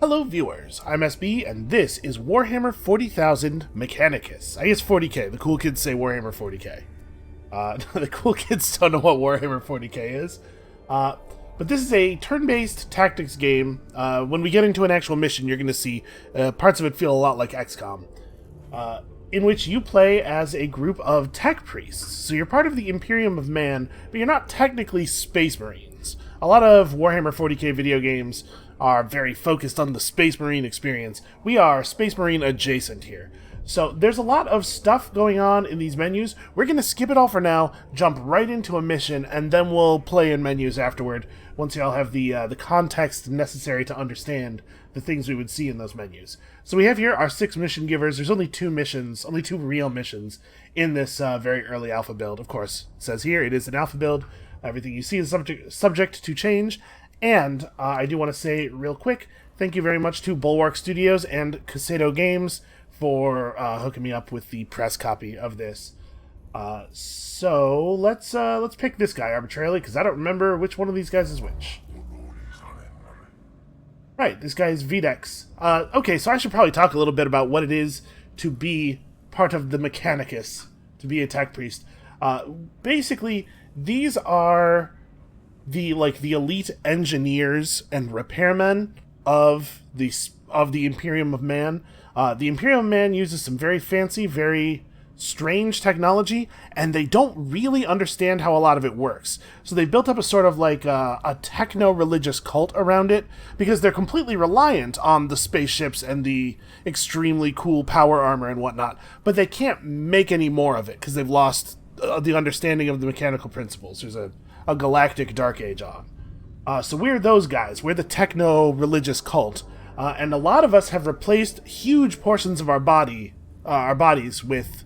Hello viewers, I'm SB, and this is Warhammer 40,000 Mechanicus. I guess 40k, the cool kids say Warhammer 40k. The cool kids don't know what Warhammer 40k is. But this is a turn-based tactics game. When we get into an actual mission, you're going to see parts of it feel a lot like XCOM. In which you play as a group of tech priests. So you're part of the Imperium of Man, but you're not technically Space Marines. A lot of Warhammer 40k video games are very focused on the Space Marine experience. We are Space Marine adjacent here. So there's a lot of stuff going on in these menus. We're going to skip it all for now, jump right into a mission, and then we'll play in menus afterward, once y'all have the context necessary to understand the things we would see in those menus. So we have here our 6 mission givers. There's only 2 missions, only 2 real missions in this very early alpha build. Of course, it says here it is an alpha build. Everything you see is subject to change. And I do want to say real quick, thank you very much to Bulwark Studios and Casado Games for hooking me up with the press copy of this. So let's pick this guy arbitrarily, because I don't remember which one of these guys is which. Right, this guy is Videx. Okay, so I should probably talk a little bit about what it is to be part of the Mechanicus, to be a tech priest. Basically, these are the elite engineers and repairmen of the Imperium of Man. The Imperium of Man uses some very fancy, very strange technology, and they don't really understand how a lot of it works. So they built up a sort of like a techno-religious cult around it, because they're completely reliant on the spaceships and the extremely cool power armor and whatnot, but they can't make any more of it, because they've lost the understanding of the mechanical principles. There's a galactic dark age on. So we're those guys. We're the techno-religious cult. And a lot of us have replaced huge portions of our bodies with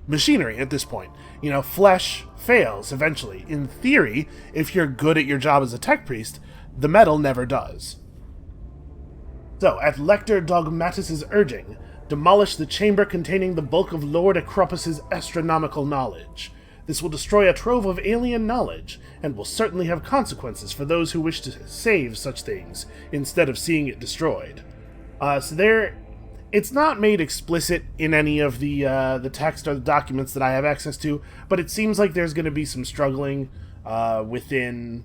machinery at this point. You know, flesh fails eventually. In theory, if you're good at your job as a tech priest, the metal never does. So, at Lector Dogmatus's urging, demolish the chamber containing the bulk of Lord Acropus's astronomical knowledge. This will destroy a trove of alien knowledge, and will certainly have consequences for those who wish to save such things, instead of seeing it destroyed. It's not made explicit in any of the text or the documents that I have access to, but it seems like there's going to be some struggling within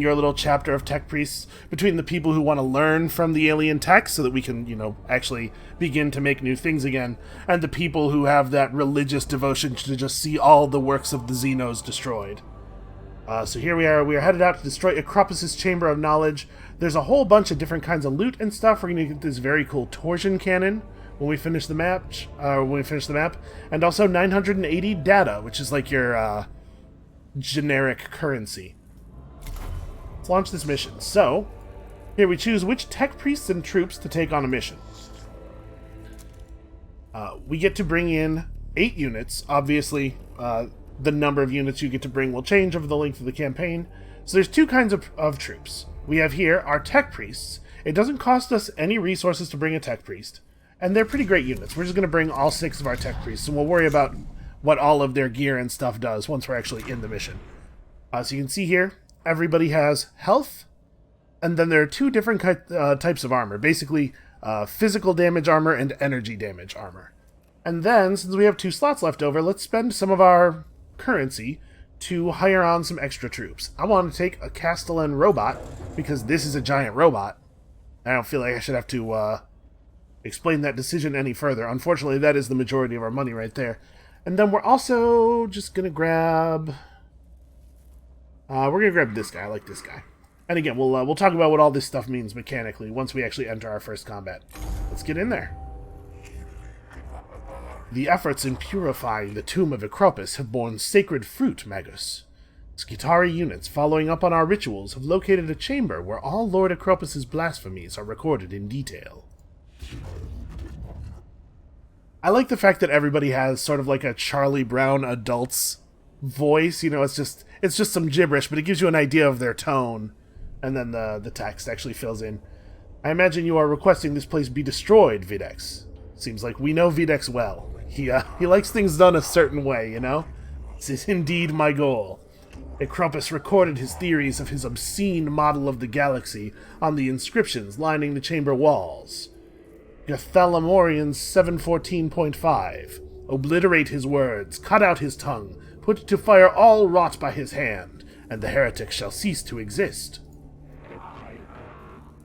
your little chapter of tech priests, between the people who want to learn from the alien tech so that we can, actually begin to make new things again, and the people who have that religious devotion to just see all the works of the Xenos destroyed. So here we are headed out to destroy Acropus's Chamber of Knowledge. There's a whole bunch of different kinds of loot and stuff. We're going to get this very cool torsion cannon when we finish the map, and also 980 data, which is like your generic currency. Let's launch this mission. So, here we choose which tech priests and troops to take on a mission. We get to bring in 8 units. Obviously, the number of units you get to bring will change over the length of the campaign. So there's 2 kinds of troops. We have here our tech priests. It doesn't cost us any resources to bring a tech priest, and they're pretty great units. We're just going to bring all 6 of our tech priests, and we'll worry about what all of their gear and stuff does once we're actually in the mission. So you can see here, everybody has health, and then there are 2 different types of armor. Basically, physical damage armor and energy damage armor. And then, since we have 2 slots left over, let's spend some of our currency to hire on some extra troops. I want to take a Castellan robot, because this is a giant robot. I don't feel like I should have to explain that decision any further. Unfortunately, that is the majority of our money right there. And then we're also just going to grab... we're going to grab this guy. I like this guy. And again, we'll talk about what all this stuff means mechanically once we actually enter our first combat. Let's get in there. The efforts in purifying the tomb of Acropus have borne sacred fruit, Magus. Scutari units following up on our rituals have located a chamber where all Lord Acropus's blasphemies are recorded in detail. I like the fact that everybody has sort of like a Charlie Brown adult's voice. It's just some gibberish, but it gives you an idea of their tone, and then the text actually fills in. I imagine you are requesting this place be destroyed, Videx. Seems like we know Videx well. He likes things done a certain way, This is indeed my goal. Acropus recorded his theories of his obscene model of the galaxy on the inscriptions lining the chamber walls. Gathalamorian 714.5. Obliterate his words, cut out his tongue, put to fire all wrought by his hand, and the heretic shall cease to exist.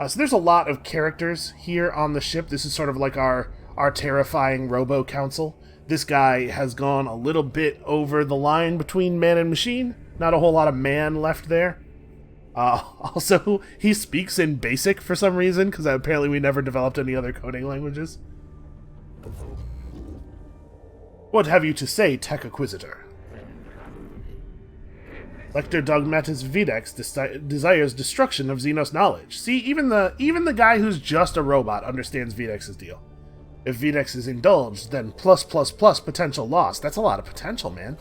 So there's a lot of characters here on the ship. This is sort of like our terrifying robo-council. This guy has gone a little bit over the line between man and machine. Not a whole lot of man left there. Also, he speaks in Basic for some reason, because apparently we never developed any other coding languages. What have you to say, Tech Acquisitor? Lector Dogmatus Videx desires destruction of Xenos knowledge. See, even the guy who's just a robot understands Videx's deal. If Videx is indulged, then plus potential loss. That's a lot of potential, man.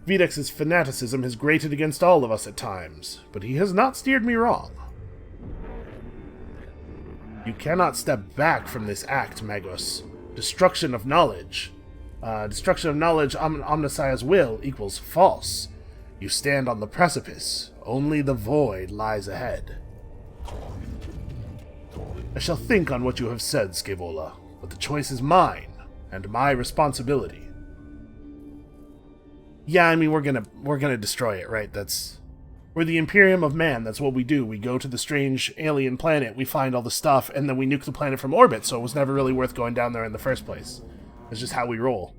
Videx's fanaticism has grated against all of us at times, but he has not steered me wrong. You cannot step back from this act, Magus. Destruction of knowledge. Destruction of knowledge, Omnissiah's will, equals false. You stand on the precipice. Only the void lies ahead. I shall think on what you have said, Scaevola, but the choice is mine, and my responsibility. Yeah, I mean, we're gonna destroy it, right? We're the Imperium of Man, that's what we do. We go to the strange alien planet, we find all the stuff, and then we nuke the planet from orbit, so it was never really worth going down there in the first place. It's just how we roll.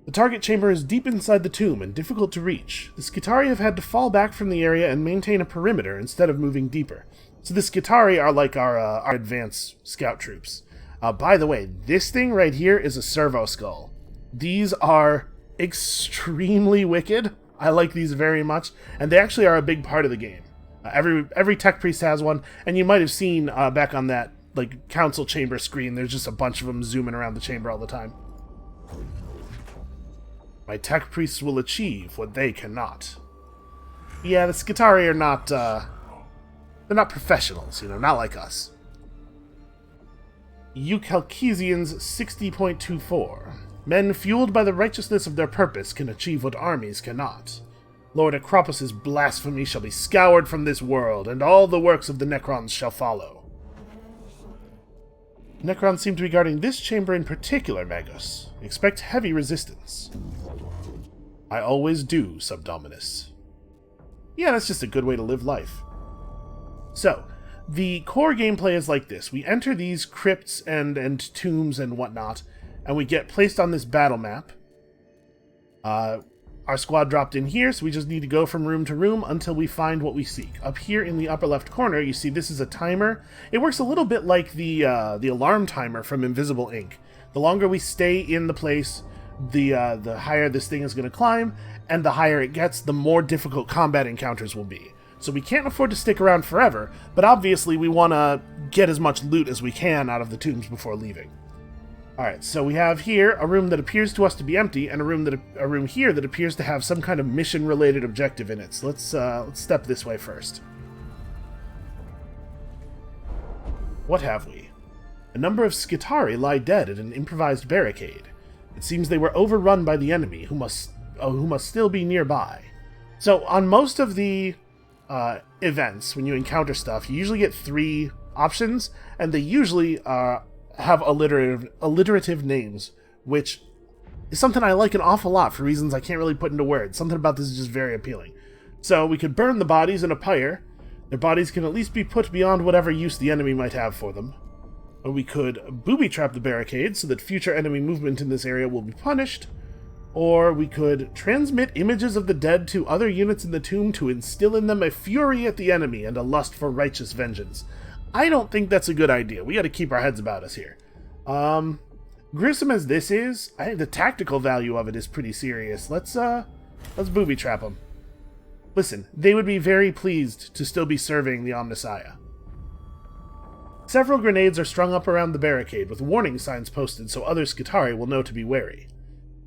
The target chamber is deep inside the tomb and difficult to reach. The Scutari have had to fall back from the area and maintain a perimeter instead of moving deeper. So the Scutari are like our advanced scout troops. By the way, this thing right here is a servo-skull. These are extremely wicked. I like these very much, and they actually are a big part of the game. Every tech priest has one, and you might have seen back on that like council chamber screen, there's just a bunch of them zooming around the chamber all the time. My tech priests will achieve what they cannot. Yeah, the Scutari are not, they're not professionals, you know, not like us. Eucalchesians 60.24. Men fueled by the righteousness of their purpose can achieve what armies cannot. Lord Acropus's blasphemy shall be scoured from this world, and all the works of the Necrons shall follow. Necrons seem to be guarding this chamber in particular, Magus. Expect heavy resistance. I always do, Subdominus. Yeah, that's just a good way to live life. So, the core gameplay is like this. We enter these crypts and tombs and whatnot, and we get placed on this battle map. Our squad dropped in here, so we just need to go from room to room until we find what we seek. Up here in the upper left corner, you see this is a timer. It works a little bit like the alarm timer from Invisible Ink. The longer we stay in the place, the higher this thing is going to climb, and the higher it gets, the more difficult combat encounters will be. So we can't afford to stick around forever, but obviously we want to get as much loot as we can out of the tombs before leaving. Alright, so we have here a room that appears to us to be empty, and a room here that appears to have some kind of mission-related objective in it. So let's step this way first. What have we? A number of Scutari lie dead at an improvised barricade. It seems they were overrun by the enemy, who must still be nearby. So on most of the events, when you encounter stuff, you usually get 3 options, and they usually have alliterative names, which is something I like an awful lot for reasons I can't really put into words. Something about this is just very appealing. So we could burn the bodies in a pyre. Their bodies can at least be put beyond whatever use the enemy might have for them. Or we could booby-trap the barricade so that future enemy movement in this area will be punished. Or we could transmit images of the dead to other units in the tomb to instill in them a fury at the enemy and a lust for righteous vengeance. I don't think that's a good idea. We gotta keep our heads about us here. Gruesome as this is, I think the tactical value of it is pretty serious. Let's booby-trap them. Listen, they would be very pleased to still be serving the Omnissiah. Several grenades are strung up around the barricade, with warning signs posted so other Scutari will know to be wary.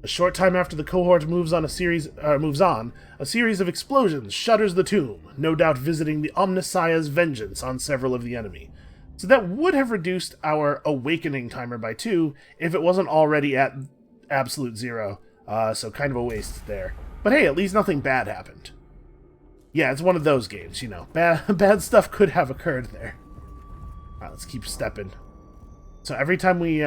A short time after the cohort moves on, a series of explosions shudders the tomb, no doubt visiting the Omnissiah's vengeance on several of the enemy. So that would have reduced our awakening timer by 2 if it wasn't already at absolute 0, so kind of a waste there. But hey, at least nothing bad happened. Yeah, it's one of those games, you know. Bad stuff could have occurred there. Alright, let's keep stepping. So every time we,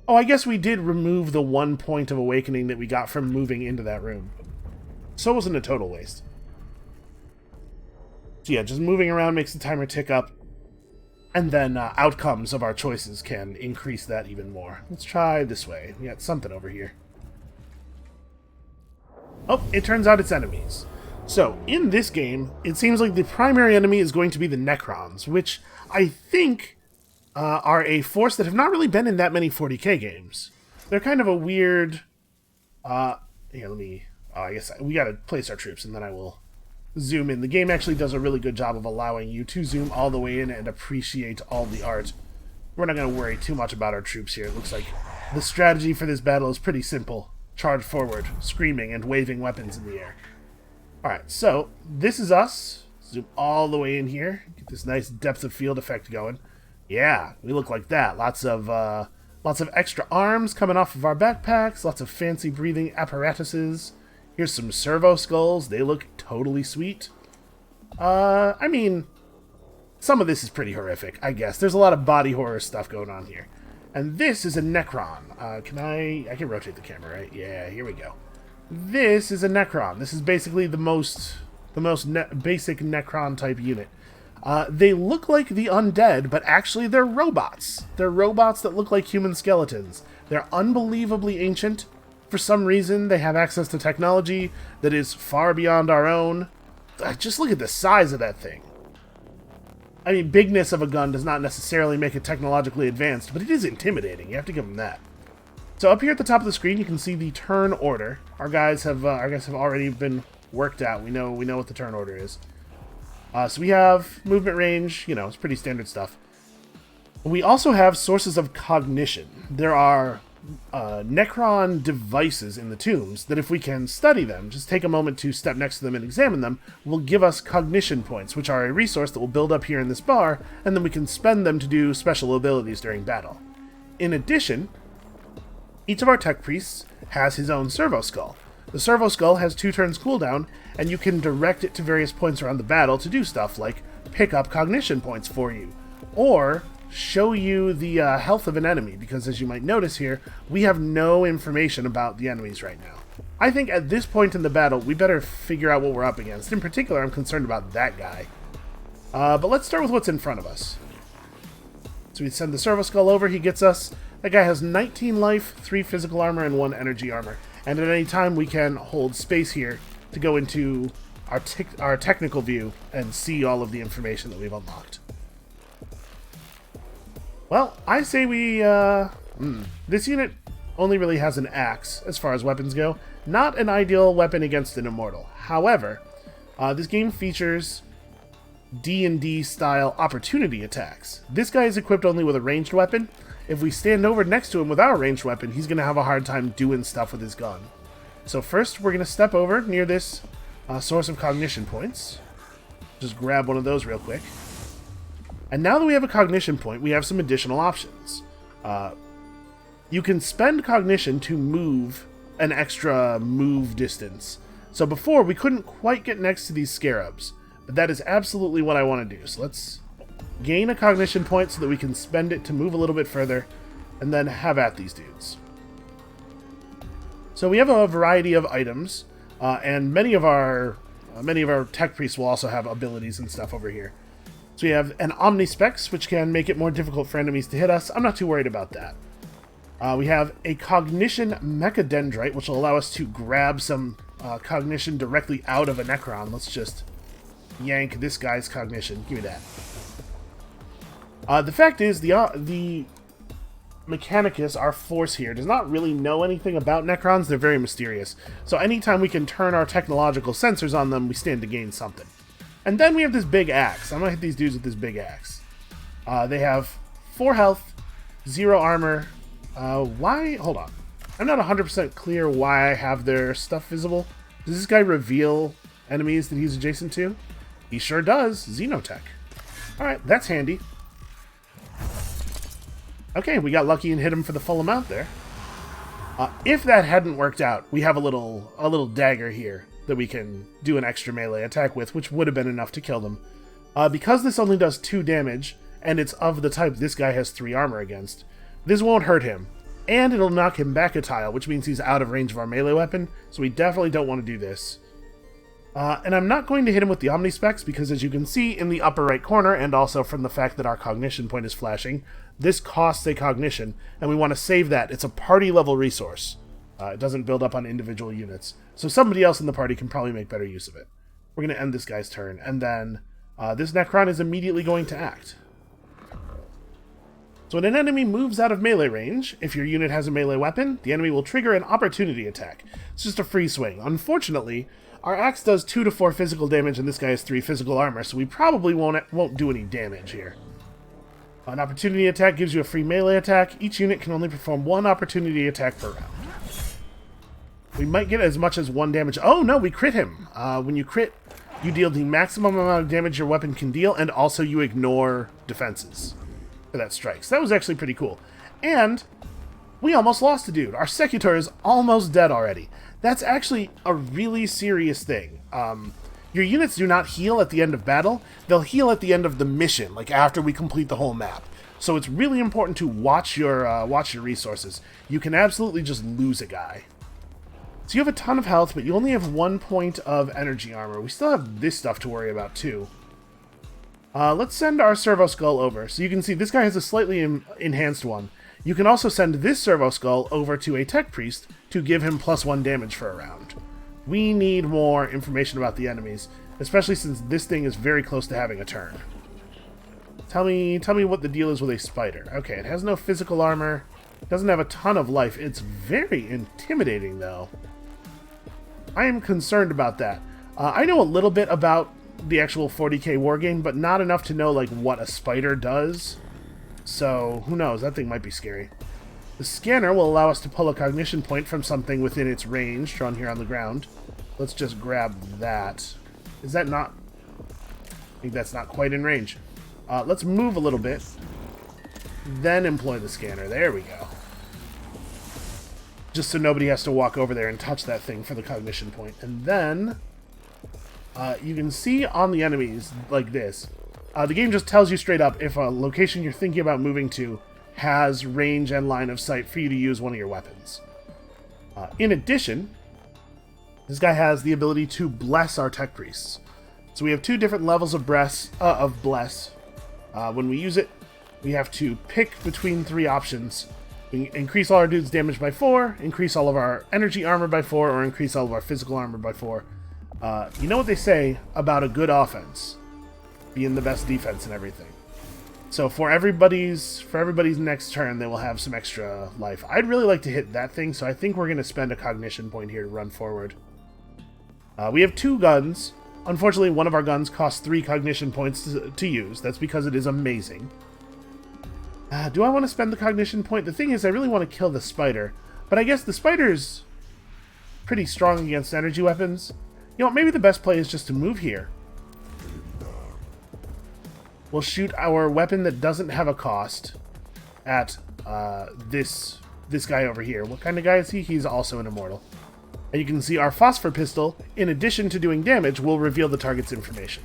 Oh, I guess we did remove the 1 point of awakening that we got from moving into that room. So it wasn't a total waste. So yeah, just moving around makes the timer tick up. And then outcomes of our choices can increase that even more. Let's try this way. We got something over here. Oh, it turns out it's enemies. So, in this game, it seems like the primary enemy is going to be the Necrons, which I think are a force that have not really been in that many 40k games. They're kind of a weird... Here, let me... Oh, I guess we gotta place our troops, and then I will zoom in. The game actually does a really good job of allowing you to zoom all the way in and appreciate all the art. We're not going to worry too much about our troops here. It looks like the strategy for this battle is pretty simple. Charge forward, screaming and waving weapons in the air. Alright, so this is us. Zoom all the way in here. Get this nice depth of field effect going. Yeah, we look like that. Lots of extra arms coming off of our backpacks. Lots of fancy breathing apparatuses. Here's some servo-skulls. They look totally sweet. I mean, some of this is pretty horrific, I guess. There's a lot of body horror stuff going on here. And this is a Necron. I can rotate the camera, right? Yeah, here we go. This is a Necron. This is basically the most basic Necron-type unit. They look like the undead, but actually they're robots. They're robots that look like human skeletons. They're unbelievably ancient. For some reason, they have access to technology that is far beyond our own. Just look at the size of that thing. I mean, bigness of a gun does not necessarily make it technologically advanced, but it is intimidating. You have to give them that. So up here at the top of the screen, you can see the turn order. Our guys have already been worked out. We know what the turn order is. So we have movement range. You know, it's pretty standard stuff. We also have sources of cognition. There are Necron devices in the tombs that if we can study them, just take a moment to step next to them and examine them, will give us cognition points, which are a resource that will build up here in this bar, and then we can spend them to do special abilities during battle. In addition, each of our tech priests has his own servo-skull. The servo-skull has 2 turns cooldown, and you can direct it to various points around the battle to do stuff like pick up cognition points for you, or show you the health of an enemy, because as you might notice here, we have no information about the enemies right now. I think at this point in the battle, we better figure out what we're up against. In particular, I'm concerned about that guy. But let's start with what's in front of us. So we send the servo-skull over, he gets us. That guy has 19 life, 3 physical armor, and 1 energy armor. And at any time, we can hold space here to go into our technical view and see all of the information that we've unlocked. Well, I say we, this unit only really has an axe, as far as weapons go. Not an ideal weapon against an immortal. However, this game features D&D style opportunity attacks. This guy is equipped only with a ranged weapon. If we stand over next to him with our ranged weapon, he's going to have a hard time doing stuff with his gun. So first, we're going to step over near this source of cognition points. Just grab one of those real quick. And now that we have a cognition point, we have some additional options. You can spend cognition to move an extra move distance. So before, we couldn't quite get next to these scarabs, but that is absolutely what I want to do. So let's gain a cognition point so that we can spend it to move a little bit further, and then have at these dudes. So we have a variety of items, and many of our tech priests will also have abilities and stuff over here. So we have an Omnispecs, which can make it more difficult for enemies to hit us. I'm not too worried about that. We have a Cognition Mechadendrite, which will allow us to grab some cognition directly out of a Necron. Let's just yank this guy's cognition. Give me that. The fact is, the Mechanicus, our force here, does not really know anything about Necrons. They're very mysterious. So anytime we can turn our technological sensors on them, we stand to gain something. And then we have this big axe. I'm going to hit these dudes with this big axe. They have 4 health, 0 armor. Why? Hold on. I'm not 100% clear why I have their stuff visible. Does this guy reveal enemies that he's adjacent to? He sure does. Xenotech. Alright, that's handy. Okay, we got lucky and hit him for the full amount there. If that hadn't worked out, we have a little dagger here that we can do an extra melee attack with, which would have been enough to kill them. Because this only does 2 damage, and it's of the type this guy has 3 armor against, this won't hurt him. And it'll knock him back a tile, which means he's out of range of our melee weapon, so we definitely don't want to do this. And I'm not going to hit him with the Omnispecs, because as you can see in the upper right corner, and also from the fact that our Cognition point is flashing, this costs a Cognition, and we want to save that. It's a party-level resource. It doesn't build up on individual units. So somebody else in the party can probably make better use of it. We're going to end this guy's turn, and then this Necron is immediately going to act. So when an enemy moves out of melee range, if your unit has a melee weapon, the enemy will trigger an opportunity attack. It's just a free swing. Unfortunately, our axe does 2 to 4 physical damage, and this guy has 3 physical armor, so we probably won't do any damage here. An opportunity attack gives you a free melee attack. Each unit can only perform 1 opportunity attack per round. We might get as much as 1 damage. Oh no, we crit him. When you crit, you deal the maximum amount of damage your weapon can deal, and also you ignore defenses for that strike. So that was actually pretty cool. And we almost lost a dude. Our Secutor is almost dead already. That's actually a really serious thing. Your units do not heal at the end of battle. They'll heal at the end of the mission, like after we complete the whole map. So it's really important to watch your resources. You can absolutely just lose a guy. So you have a ton of health, but you only have 1 point of energy armor. We still have this stuff to worry about, too. Let's send our servo-skull over. So you can see this guy has a slightly enhanced one. You can also send this servo-skull over to a tech priest to give him +1 damage for a round. We need more information about the enemies, especially since this thing is very close to having a turn. Tell me what the deal is with a spider. Okay, it has no physical armor. It doesn't have a ton of life. It's very intimidating, though. I am concerned about that. I know a little bit about the actual 40k wargame, but not enough to know like what a spider does. So, who knows? That thing might be scary. The scanner will allow us to pull a cognition point from something within its range, drawn here on the ground. Let's just grab that. Is that not... I think that's not quite in range. Let's move a little bit. Then employ the scanner. There we go. Just so nobody has to walk over there and touch that thing for the cognition point. And then... you can see on the enemies like this. The game just tells you straight up if a location you're thinking about moving to has range and line of sight for you to use one of your weapons. In addition, this guy has the ability to bless our tech priests. So we have 2 different levels of bless. When we use it, we have to pick between 3 options. We can increase all our dudes' damage by 4, increase all of our energy armor by 4, or increase all of our physical armor by 4. You know what they say about a good offense being the best defense and everything. So for everybody's next turn, they will have some extra life. I'd really like to hit that thing, so I think we're going to spend a cognition point here to run forward. We have 2 guns. Unfortunately, one of our guns costs 3 cognition points to use. That's because it is amazing. Do I want to spend the cognition point? The thing is, I really want to kill the spider, but I guess the spider's pretty strong against energy weapons. You know, maybe the best play is just to move here. We'll shoot our weapon that doesn't have a cost at this guy over here. What kind of guy is he? He's also an immortal. And you can see our phosphor pistol, in addition to doing damage, will reveal the target's information.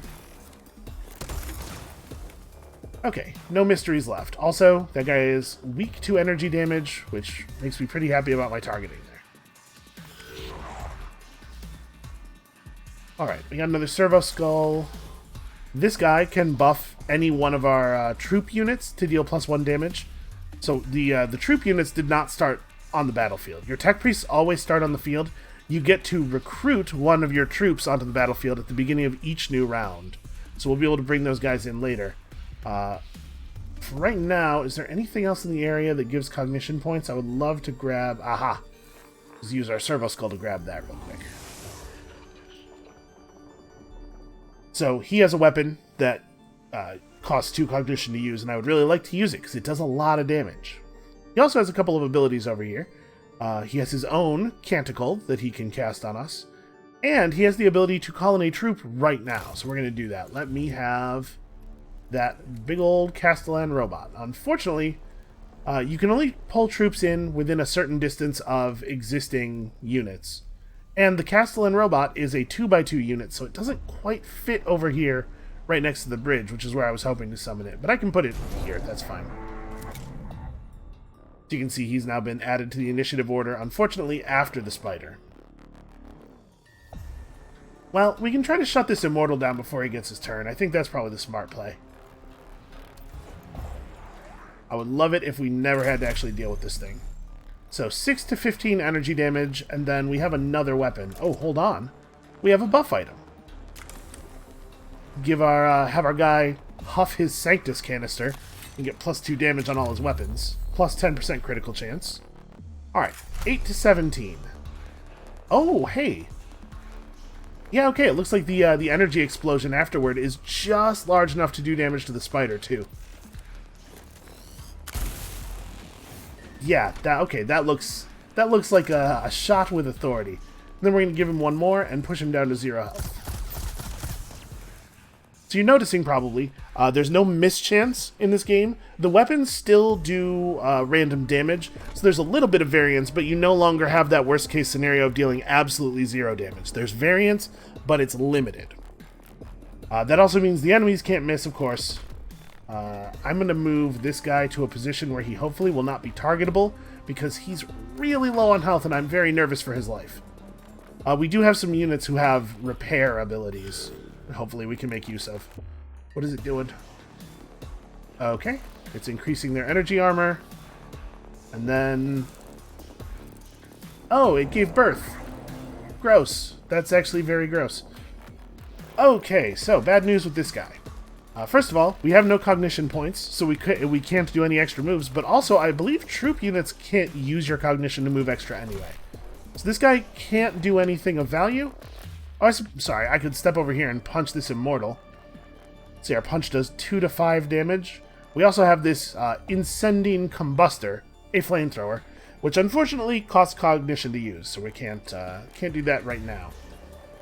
Okay, no mysteries left. Also, that guy is weak to energy damage, which makes me pretty happy about my targeting there. Alright, we got another servo-skull. This guy can buff any one of our troop units to deal +1 damage. So the troop units did not start on the battlefield. Your tech priests always start on the field. You get to recruit one of your troops onto the battlefield at the beginning of each new round. So we'll be able to bring those guys in later. For right now, is there anything else in the area that gives cognition points? I would love to grab... Aha! Let's use our servo-skull to grab that real quick. So he has a weapon that costs 2 cognition to use, and I would really like to use it because it does a lot of damage. He also has a couple of abilities over here. He has his own canticle that he can cast on us, and he has the ability to call in a troop right now. So we're going to do that. Let me have that big old Castellan robot. Unfortunately, you can only pull troops in within a certain distance of existing units. And the Castellan robot is a 2x2 unit, so it doesn't quite fit over here right next to the bridge, which is where I was hoping to summon it. But I can put it here, that's fine. So you can see he's now been added to the initiative order, unfortunately after the spider. Well, we can try to shut this Immortal down before he gets his turn. I think that's probably the smart play. I would love it if we never had to actually deal with this thing. So 6 to 15 energy damage, and then we have another weapon. Oh, hold on. We have a buff item. Have our guy huff his Sanctus canister and get +2 damage on all his weapons. Plus 10% critical chance. Alright, 8 to 17. Oh, hey. Yeah, okay, it looks like the energy explosion afterward is just large enough to do damage to the spider, too. Yeah, that looks like a shot with authority. And then we're going to give him one more and push him down to 0 health. So you're noticing probably, there's no mischance in this game. The weapons still do random damage, so there's a little bit of variance, but you no longer have that worst case scenario of dealing absolutely 0 damage. There's variance, but it's limited. That also means the enemies can't miss, of course. I'm going to move this guy to a position where he hopefully will not be targetable, because he's really low on health and I'm very nervous for his life. We do have some units who have repair abilities that hopefully we can make use of. What is it doing? Okay, it's increasing their energy armor. And then... oh, it gave birth. Gross. That's actually very gross. Okay, so bad news with this guy. First of all, we have no cognition points, so we can't do any extra moves, but also I believe troop units can't use your cognition to move extra anyway. So this guy can't do anything of value. Oh, sorry, I could step over here and punch this Immortal. See, our punch does 2 to 5 damage. We also have this Incending Combustor, a flamethrower, which unfortunately costs cognition to use, so we can't do that right now.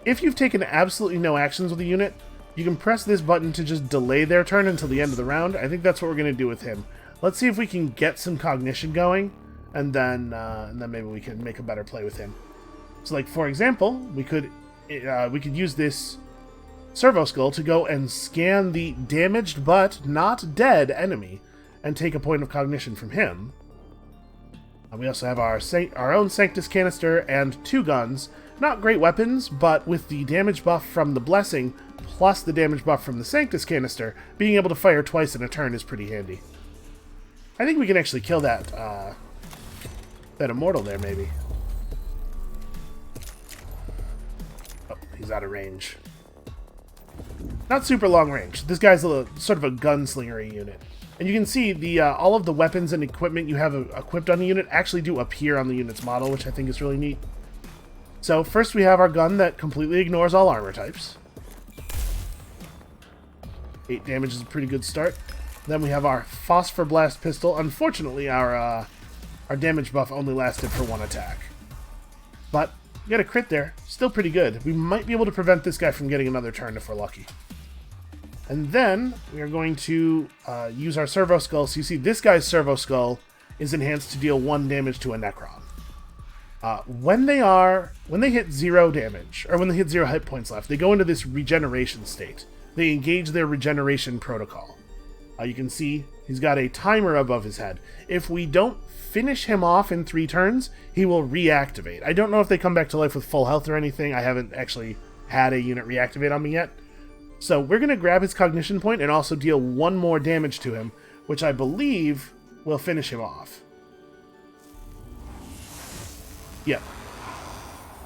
If you've taken absolutely no actions with a unit, you can press this button to just delay their turn until the end of the round. I think that's what we're going to do with him. Let's see if we can get some cognition going, and then maybe we can make a better play with him. So, like, for example, we could use this servo-skull to go and scan the damaged but not dead enemy and take a point of cognition from him. We also have our own Sanctus canister and 2 guns. Not great weapons, but with the damage buff from the Blessing plus the damage buff from the Sanctus canister, being able to fire twice in a turn is pretty handy. I think we can actually kill that Immortal there, maybe. Oh, he's out of range. Not super long range. This guy's sort of a gunslinger unit. And you can see all of the weapons and equipment you have equipped on the unit actually do appear on the unit's model, which I think is really neat. So first we have our gun that completely ignores all armor types. 8 damage is a pretty good start. Then we have our Phosphor Blast pistol. Unfortunately, our damage buff only lasted for 1 attack. But we got a crit there. Still pretty good. We might be able to prevent this guy from getting another turn if we're lucky. And then we are going to use our servo-skulls. So you see this guy's servo-skull is enhanced to deal 1 damage to a Necron. When they hit 0 damage, or when they hit 0 hit points left, they go into this regeneration state. They engage their regeneration protocol. You can see he's got a timer above his head. If we don't finish him off in 3 turns, he will reactivate. I don't know if they come back to life with full health or anything. I haven't actually had a unit reactivate on me yet. So we're going to grab his cognition point and also deal 1 more damage to him, which I believe will finish him off. Yep.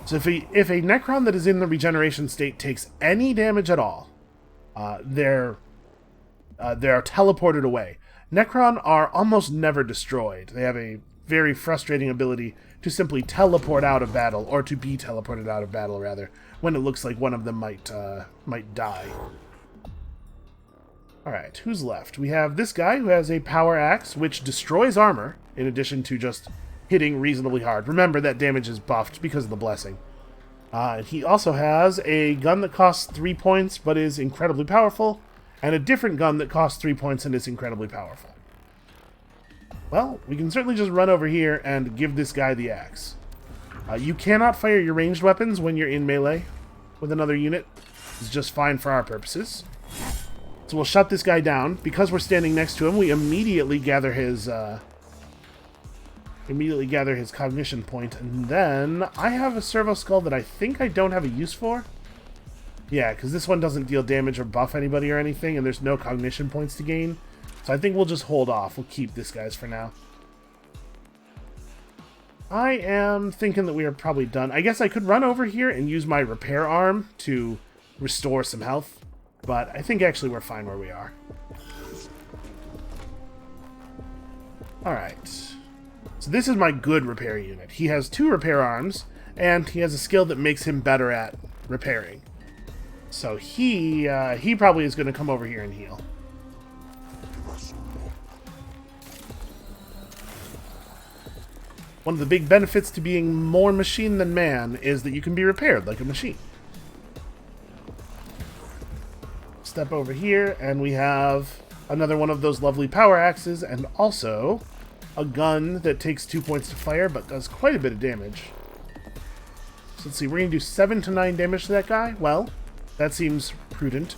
So if a Necron that is in the regeneration state takes any damage at all, they're teleported away. Necron are almost never destroyed. They have a very frustrating ability to simply teleport out of battle, or to be teleported out of battle, rather, when it looks like one of them might die. Alright, who's left? We have this guy who has a power axe, which destroys armor, in addition to just hitting reasonably hard. Remember, that damage is buffed because of the Blessing. He also has a gun that costs 3 points, but is incredibly powerful, and a different gun that costs 3 points and is incredibly powerful. Well, we can certainly just run over here and give this guy the axe. You cannot fire your ranged weapons when you're in melee with another unit. It's just fine for our purposes. So we'll shut this guy down. Because we're standing next to him, we immediately gather his cognition point. And then I have a servo-skull that I think I don't have a use for. Yeah, because this one doesn't deal damage or buff anybody or anything, and there's no cognition points to gain. So I think we'll just hold off. We'll keep this guy's for now. I am thinking that we are probably done. I guess I could run over here and use my repair arm to restore some health, but I think actually we're fine where we are. Alright. So this is my good repair unit. He has 2 repair arms, and he has a skill that makes him better at repairing. So he probably is going to come over here and heal. One of the big benefits to being more machine than man is that you can be repaired like a machine. Step over here, and we have another one of those lovely power axes, and also a gun that takes 2 points to fire, but does quite a bit of damage. So let's see, we're going to do 7 to 9 damage to that guy. Well, that seems prudent.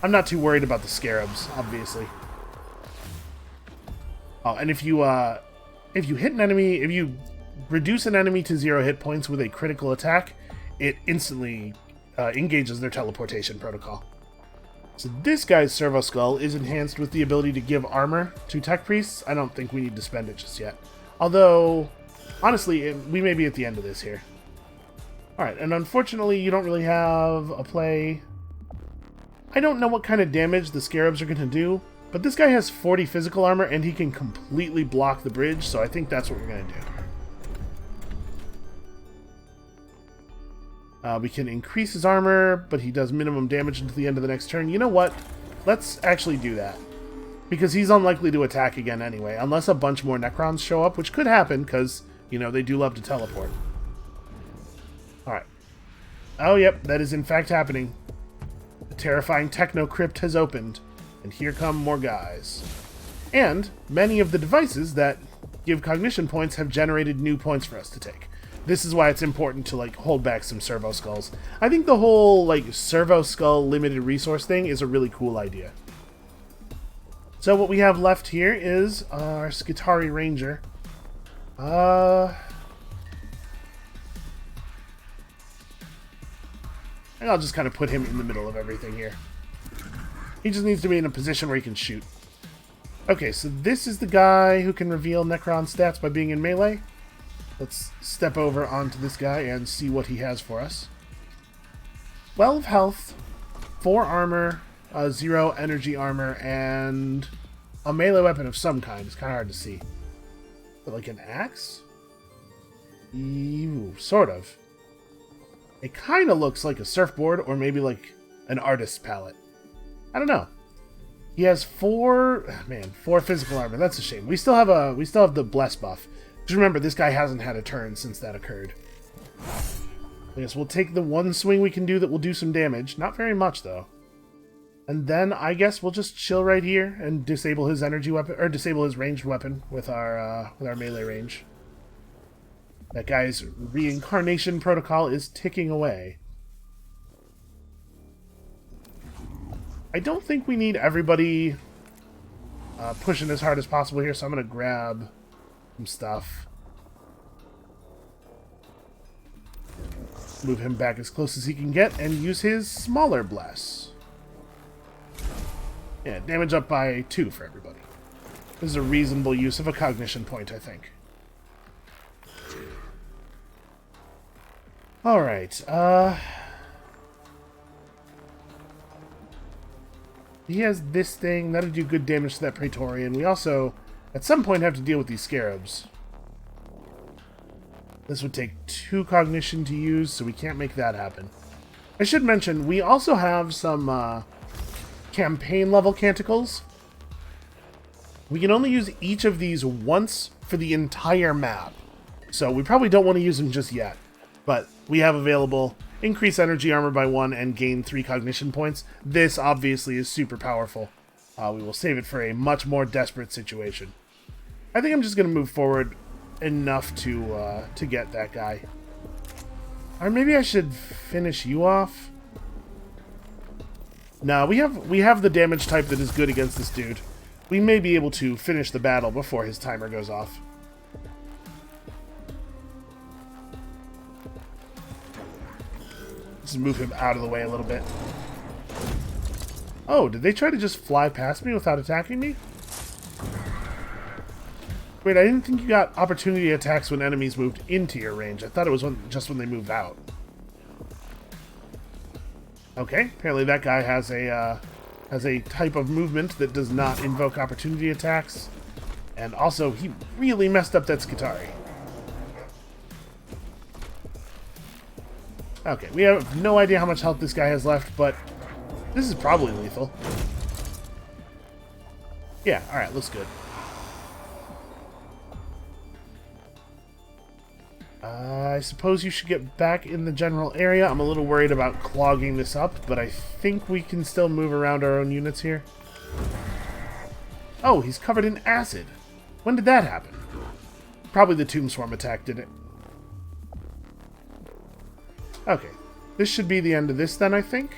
I'm not too worried about the scarabs, obviously. Oh, and if you hit an enemy, if you reduce an enemy to 0 hit points with a critical attack, it instantly engages their teleportation protocol. So this guy's servo-skull is enhanced with the ability to give armor to tech priests. I don't think we need to spend it just yet. Although, honestly, we may be at the end of this here. Alright, and unfortunately you don't really have a play. I don't know what kind of damage the scarabs are going to do, but this guy has 40 physical armor, and he can completely block the bridge, so I think that's what we're going to do. We can increase his armor, but he does minimum damage until the end of the next turn. You know what? Let's actually do that. Because he's unlikely to attack again anyway, unless a bunch more Necrons show up, which could happen, because, you know, they do love to teleport. Alright. Oh, yep, that is in fact happening. The terrifying Techno Crypt has opened. And here come more guys. And many of the devices that give cognition points have generated new points for us to take. This is why it's important to, like, hold back some servo-skulls. I think the whole, like, servo-skull limited resource thing is a really cool idea. So what we have left here is our Scutari Ranger. I think I'll just kind of put him in the middle of everything here. He just needs to be in a position where he can shoot. Okay, so this is the guy who can reveal Necron stats by being in melee. Let's step over onto this guy and see what he has for us. 12 health, 4 armor, 0 energy armor, and a melee weapon of some kind. It's kind of hard to see. But like an axe? Ew, sort of. It kind of looks like a surfboard, or maybe like an artist's palette. I don't know. He has 4 physical armor. That's a shame. We still have the bless buff. Just remember, this guy hasn't had a turn since that occurred. I guess we'll take the one swing we can do that will do some damage. Not very much though. And then I guess we'll just chill right here and disable his energy weapon, or disable his ranged weapon with our melee range. That guy's reincarnation protocol is ticking away. I don't think we need everybody pushing as hard as possible here, so I'm going to grab some stuff. Move him back as close as he can get and use his smaller bless. Yeah, damage up by 2 for everybody. This is a reasonable use of a cognition point, I think. Alright, he has this thing. That'll do good damage to that Praetorian. We also, at some point, have to deal with these scarabs. This would take 2 cognition to use, so we can't make that happen. I should mention, we also have some campaign-level canticles. We can only use each of these once for the entire map. So we probably don't want to use them just yet. But we have available increase energy armor by 1 and gain 3 cognition points. This obviously is super powerful. We will save it for a much more desperate situation. I think I'm just going to move forward enough to get that guy. Or maybe I should finish you off. No, we have the damage type that is good against this dude. We may be able to finish the battle before his timer goes off. Just move him out of the way a little bit. Oh, did they try to just fly past me without attacking me? Wait, I didn't think you got opportunity attacks when enemies moved into your range. I thought it was just when they moved out. Okay, apparently that guy has a type of movement that does not invoke opportunity attacks. And also, he really messed up that Scutari. Okay, we have no idea how much health this guy has left, but this is probably lethal. Yeah, alright, looks good. I suppose you should get back in the general area. I'm a little worried about clogging this up, but I think we can still move around our own units here. Oh, he's covered in acid. When did that happen? Probably the Tomb Swarm attack did it. Okay. This should be the end of this then, I think.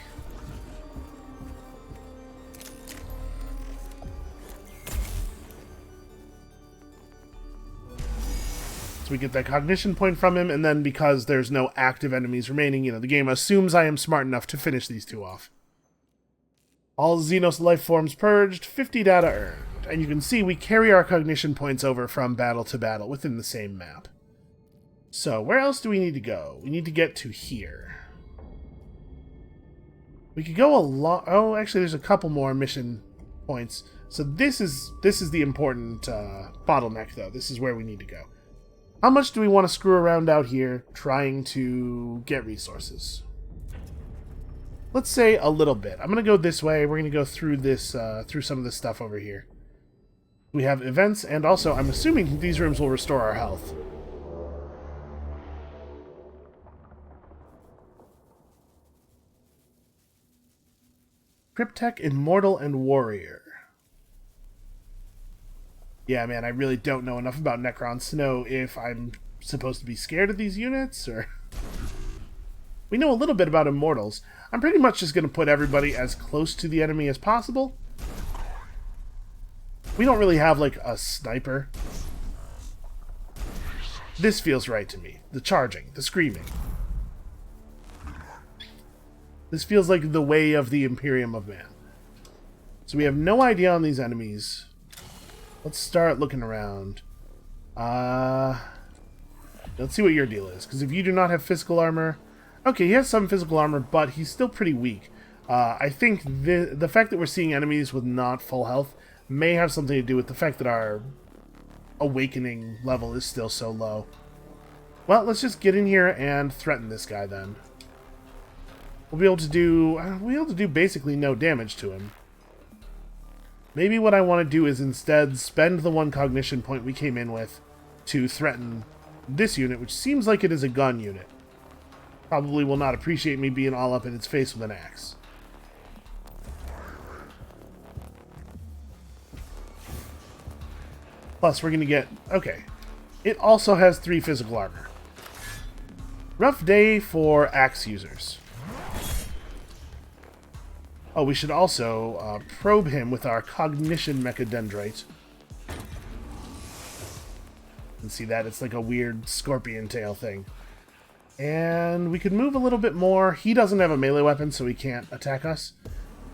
So we get that cognition point from him, and then because there's no active enemies remaining, the game assumes I am smart enough to finish these two off. All Xenos life forms purged, 50 data earned. And you can see we carry our cognition points over from battle to battle within the same map. So, where else do we need to go? We need to get to here. We could go a lot... Oh, actually, there's a couple more mission points. So this is the important bottleneck, though. This is where we need to go. How much do we want to screw around out here trying to get resources? Let's say a little bit. I'm going to go this way. We're going to go through this, through some of this stuff over here. We have events, and also I'm assuming these rooms will restore our health. Cryptech, Immortal, and Warrior. Yeah, man, I really don't know enough about Necrons to know if I'm supposed to be scared of these units, or... We know a little bit about Immortals. I'm pretty much just going to put everybody as close to the enemy as possible. We don't really have, like, a sniper. This feels right to me. The charging, the screaming. This feels like the way of the Imperium of Man. So we have no idea on these enemies. Let's start looking around. Let's see what your deal is. Because if you do not have physical armor... Okay, he has some physical armor, but he's still pretty weak. I think the fact that we're seeing enemies with not full health may have something to do with the fact that our awakening level is still so low. Well, let's just get in here and threaten this guy then. We'll be able to do basically no damage to him. Maybe what I want to do is instead spend the one cognition point we came in with to threaten this unit, which seems like it is a gun unit. Probably will not appreciate me being all up in its face with an axe. Plus, we're going to get... Okay. It also has 3 physical armor. Rough day for axe users. Oh, we should also probe him with our Cognition Mechadendrite. You can see that. It's like a weird scorpion tail thing. And we could move a little bit more. He doesn't have a melee weapon, so he can't attack us.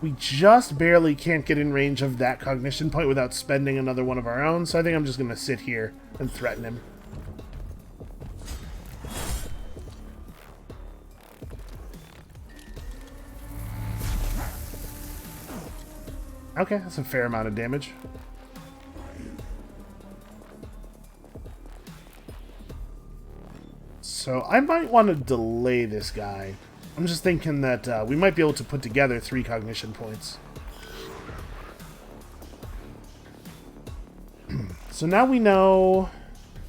We just barely can't get in range of that cognition point without spending another one of our own, so I think I'm just going to sit here and threaten him. Okay, that's a fair amount of damage. So I might want to delay this guy. I'm just thinking that we might be able to put together 3 cognition points. So now we know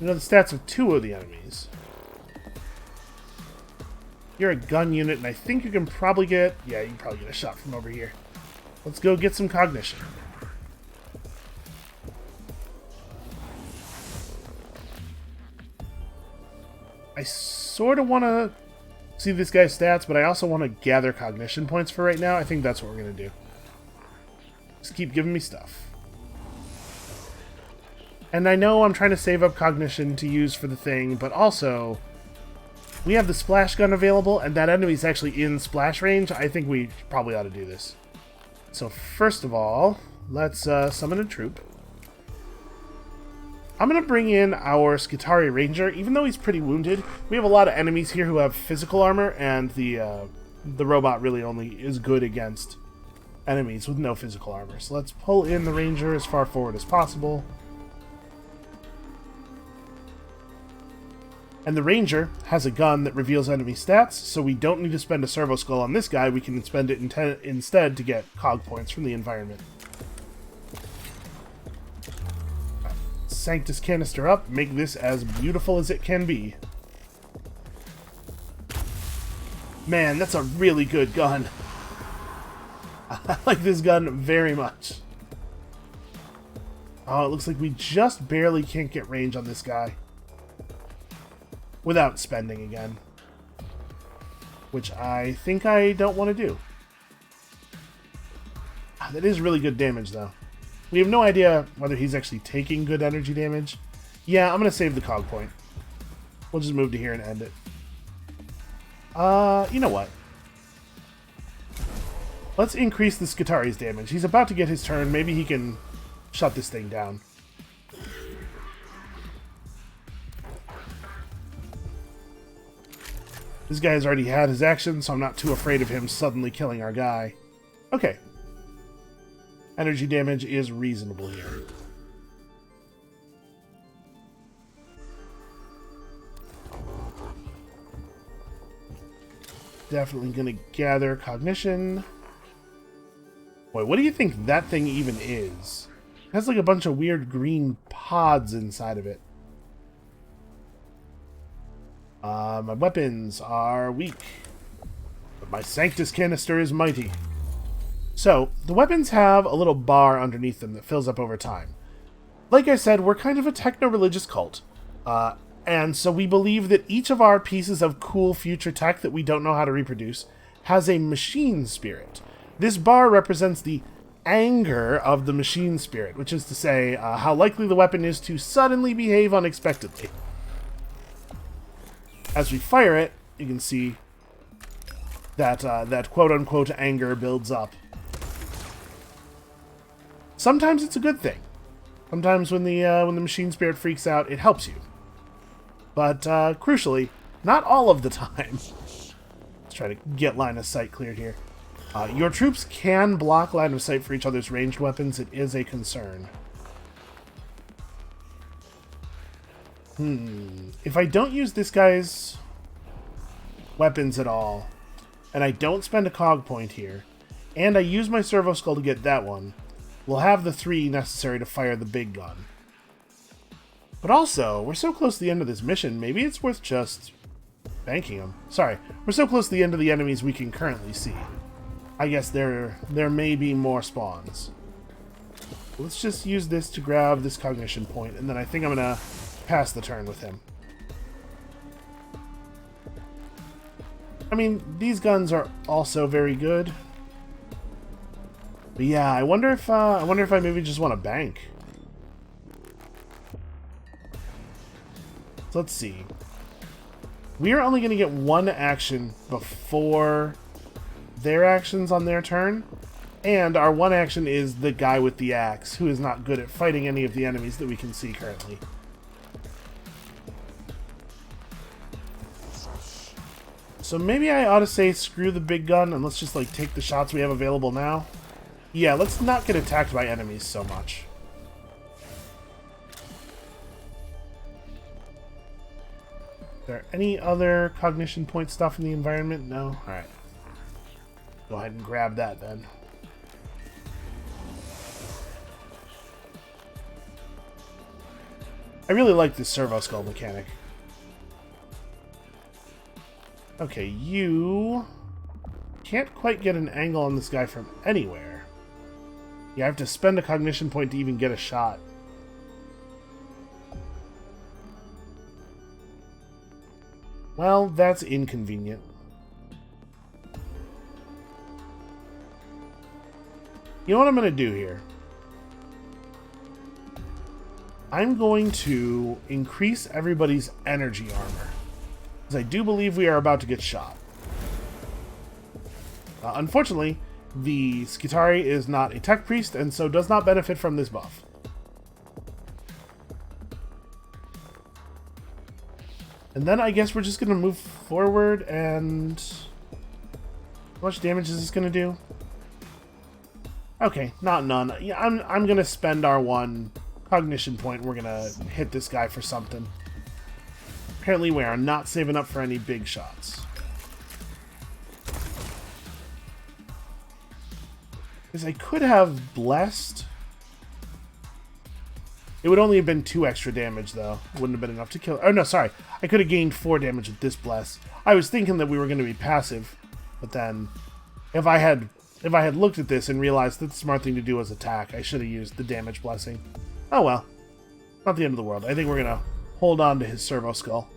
the stats of 2 of the enemies. You're a gun unit, and I think you can probably get... Yeah, you can probably get a shot from over here. Let's go get some cognition. I sort of want to see this guy's stats, but I also want to gather cognition points for right now. I think that's what we're going to do. Just keep giving me stuff. And I know I'm trying to save up cognition to use for the thing, but also we have the splash gun available, and that enemy's actually in splash range. I think we probably ought to do this. So first of all, let's summon a troop. I'm going to bring in our Scutari Ranger, even though he's pretty wounded. We have a lot of enemies here who have physical armor, and the robot really only is good against enemies with no physical armor. So let's pull in the Ranger as far forward as possible. And the Ranger has a gun that reveals enemy stats, so we don't need to spend a servo-skull on this guy. We can spend it instead to get cog points from the environment. Sanctus canister up, make this as beautiful as it can be. Man, that's a really good gun. I like this gun very much. Oh, it looks like we just barely can't get range on this guy. Without spending again. Which I think I don't want to do. That is really good damage, though. We have no idea whether he's actually taking good energy damage. Yeah, I'm going to save the cog point. We'll just move to here and end it. You know what? Let's increase the Scutari's damage. He's about to get his turn. Maybe he can shut this thing down. This guy's already had his action, so I'm not too afraid of him suddenly killing our guy. Okay. Energy damage is reasonable here. Definitely gonna gather cognition. Boy, what do you think that thing even is? It has like a bunch of weird green pods inside of it. My weapons are weak, but my Sanctus canister is mighty. So, the weapons have a little bar underneath them that fills up over time. Like I said, we're kind of a techno-religious cult. And so we believe that each of our pieces of cool future tech that we don't know how to reproduce has a machine spirit. This bar represents the anger of the machine spirit, which is to say, how likely the weapon is to suddenly behave unexpectedly. As we fire it, you can see that that quote-unquote anger builds up. Sometimes it's a good thing. Sometimes when the machine spirit freaks out, it helps you. But crucially, not all of the time. Let's try to get line of sight cleared here. Your troops can block line of sight for each other's ranged weapons. It is a concern. If I don't use this guy's weapons at all, and I don't spend a cog point here, and I use my servo-skull to get that one, we'll have the 3 necessary to fire the big gun. But also, we're so close to the end of this mission, maybe it's worth just banking them. Sorry, we're so close to the end of the enemies we can currently see. I guess there may be more spawns. Let's just use this to grab this cognition point, and then I think I'm going to pass the turn with him. I mean, these guns are also very good. But yeah, I wonder if I maybe just want to bank. So let's see. We are only going to get 1 action before their actions on their turn. And our 1 action is the guy with the axe, who is not good at fighting any of the enemies that we can see currently. So maybe I ought to say screw the big gun and let's just like take the shots we have available now. Yeah, let's not get attacked by enemies so much. Is there any other cognition point stuff in the environment? No? Alright. Go ahead and grab that then. I really like this servo-skull mechanic. Okay, you can't quite get an angle on this guy from anywhere. Yeah, I have to spend a cognition point to even get a shot. Well, that's inconvenient. You know what I'm going to do here? I'm going to increase everybody's energy armor, because I do believe we are about to get shot. Unfortunately, the Scutari is not a tech priest, and so does not benefit from this buff. And then I guess we're just going to move forward, and... how much damage is this going to do? Okay, not none. Yeah, I'm going to spend our one cognition point. We're going to hit this guy for something. Apparently we are not saving up for any big shots. Because I could have blessed. It would only have been 2 extra damage, though. Wouldn't have been enough to kill... oh, no, sorry. I could have gained 4 damage with this bless. I was thinking that we were going to be passive, but then if I had looked at this and realized that the smart thing to do was attack, I should have used the damage blessing. Oh well. Not the end of the world. I think we're going to hold on to his servo-skull.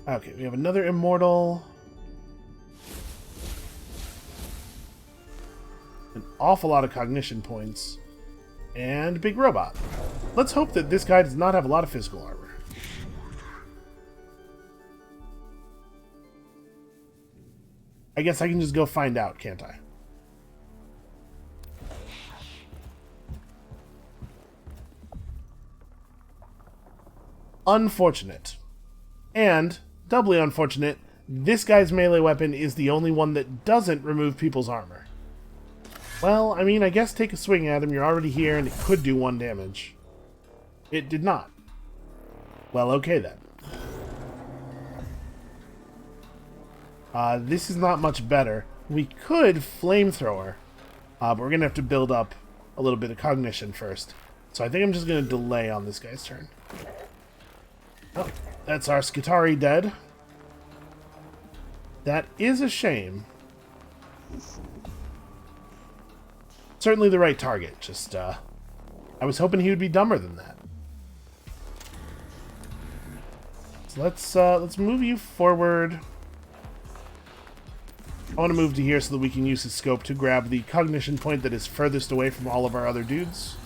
Okay, we have another immortal. An awful lot of cognition points. And big robot. Let's hope that this guy does not have a lot of physical armor. I guess I can just go find out, can't I? Unfortunate. And, doubly unfortunate, this guy's melee weapon is the only one that doesn't remove people's armor. Well, I mean, I guess take a swing at him. You're already here, and it could do 1 damage. It did not. Well, okay then. This is not much better. We could flamethrower, but we're going to have to build up a little bit of cognition first. So I think I'm just going to delay on this guy's turn. Oh, that's our Scutari dead. That is a shame. Certainly the right target, just, I was hoping he would be dumber than that. So let's move you forward. I want to move to here so that we can use his scope to grab the cognition point that is furthest away from all of our other dudes.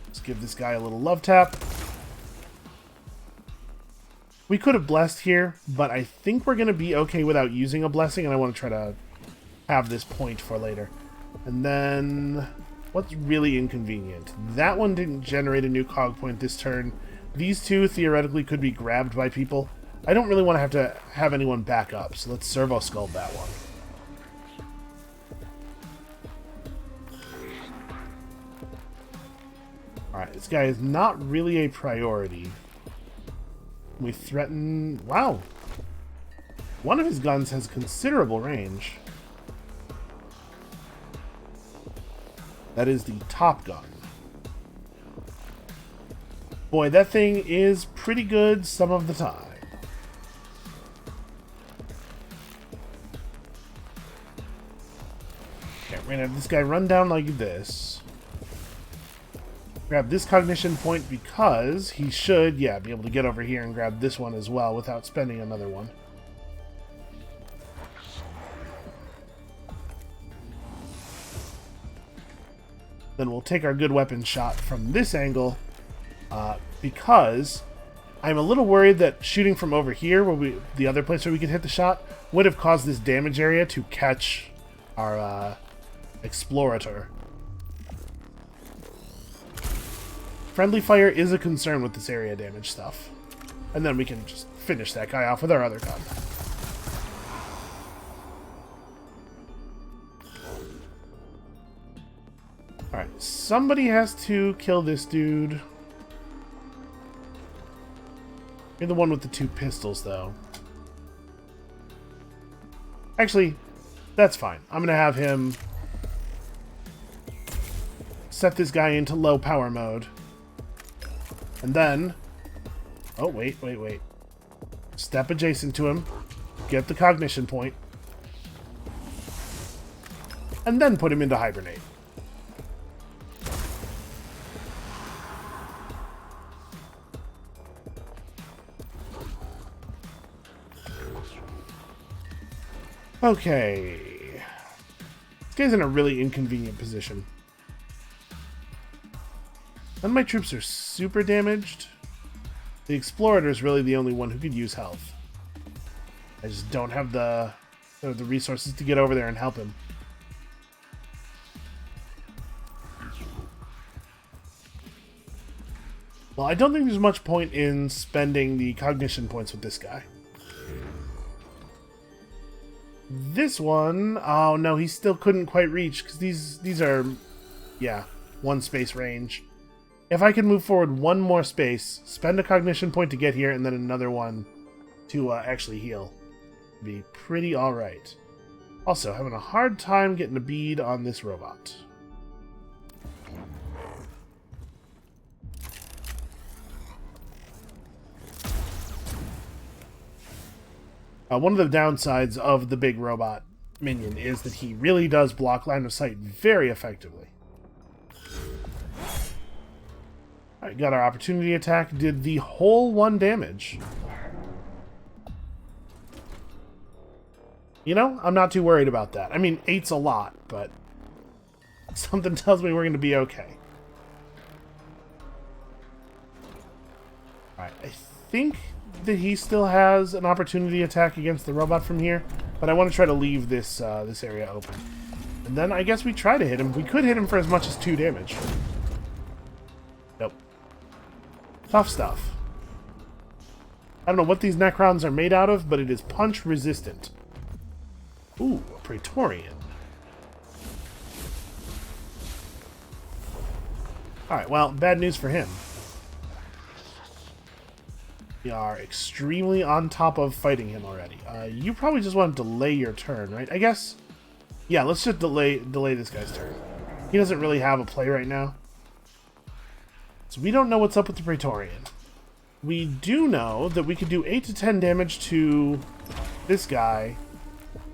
Let's give this guy a little love tap. We could have blessed here, but I think we're going to be okay without using a blessing, and I want to try to have this point for later. And then, what's really inconvenient? That one didn't generate a new cog point this turn. These two theoretically could be grabbed by people. I don't really want to have anyone back up, so let's servo-skull that one. Alright, this guy is not really a priority. We threaten... wow! One of his guns has considerable range. That is the top gun. Boy, that thing is pretty good some of the time. Okay, we're gonna have this guy run down like this. Grab this cognition point because he should, yeah, be able to get over here and grab this one as well without spending another one. Then we'll take our good weapon shot from this angle because I'm a little worried that shooting from over here, where the other place where we could hit the shot, would have caused this damage area to catch our explorator. Friendly fire is a concern with this area damage stuff. And then we can just finish that guy off with our other gun. Alright, somebody has to kill this dude. You're the one with the 2 pistols, though. Actually, that's fine. I'm going to have him set this guy into low power mode. And then... oh, wait. Step adjacent to him. Get the cognition point. And then put him into hibernate. Okay. This guy's in a really inconvenient position. None of my troops are super damaged. The Explorator is really the only one who could use health. I just don't have the resources to get over there and help him. Well, I don't think there's much point in spending the Cognition points with this guy. This one, oh no, he still couldn't quite reach, because these are, yeah, one space range. If I can move forward one more space, spend a Cognition point to get here, and then another one to actually heal, be pretty alright. Also, having a hard time getting a bead on this robot. One of the downsides of the big robot minion is that he really does block line of sight very effectively. Alright, got our opportunity attack. Did the whole 1 damage. You know, I'm not too worried about that. I mean, 8's a lot, but something tells me we're going to be okay. Alright, I think that he still has an opportunity attack against the robot from here, but I want to try to leave this this area open. And then I guess we try to hit him. We could hit him for as much as 2 damage. Nope. Tough stuff. I don't know what these Necrons are made out of, but it is punch resistant. Ooh, a Praetorian. Alright, well, bad news for him. We are extremely on top of fighting him already. You probably just want to delay your turn, right? I guess... Yeah, let's just delay this guy's turn. He doesn't really have a play right now. So we don't know what's up with the Praetorian. We do know that we could do 8 to 10 damage to this guy,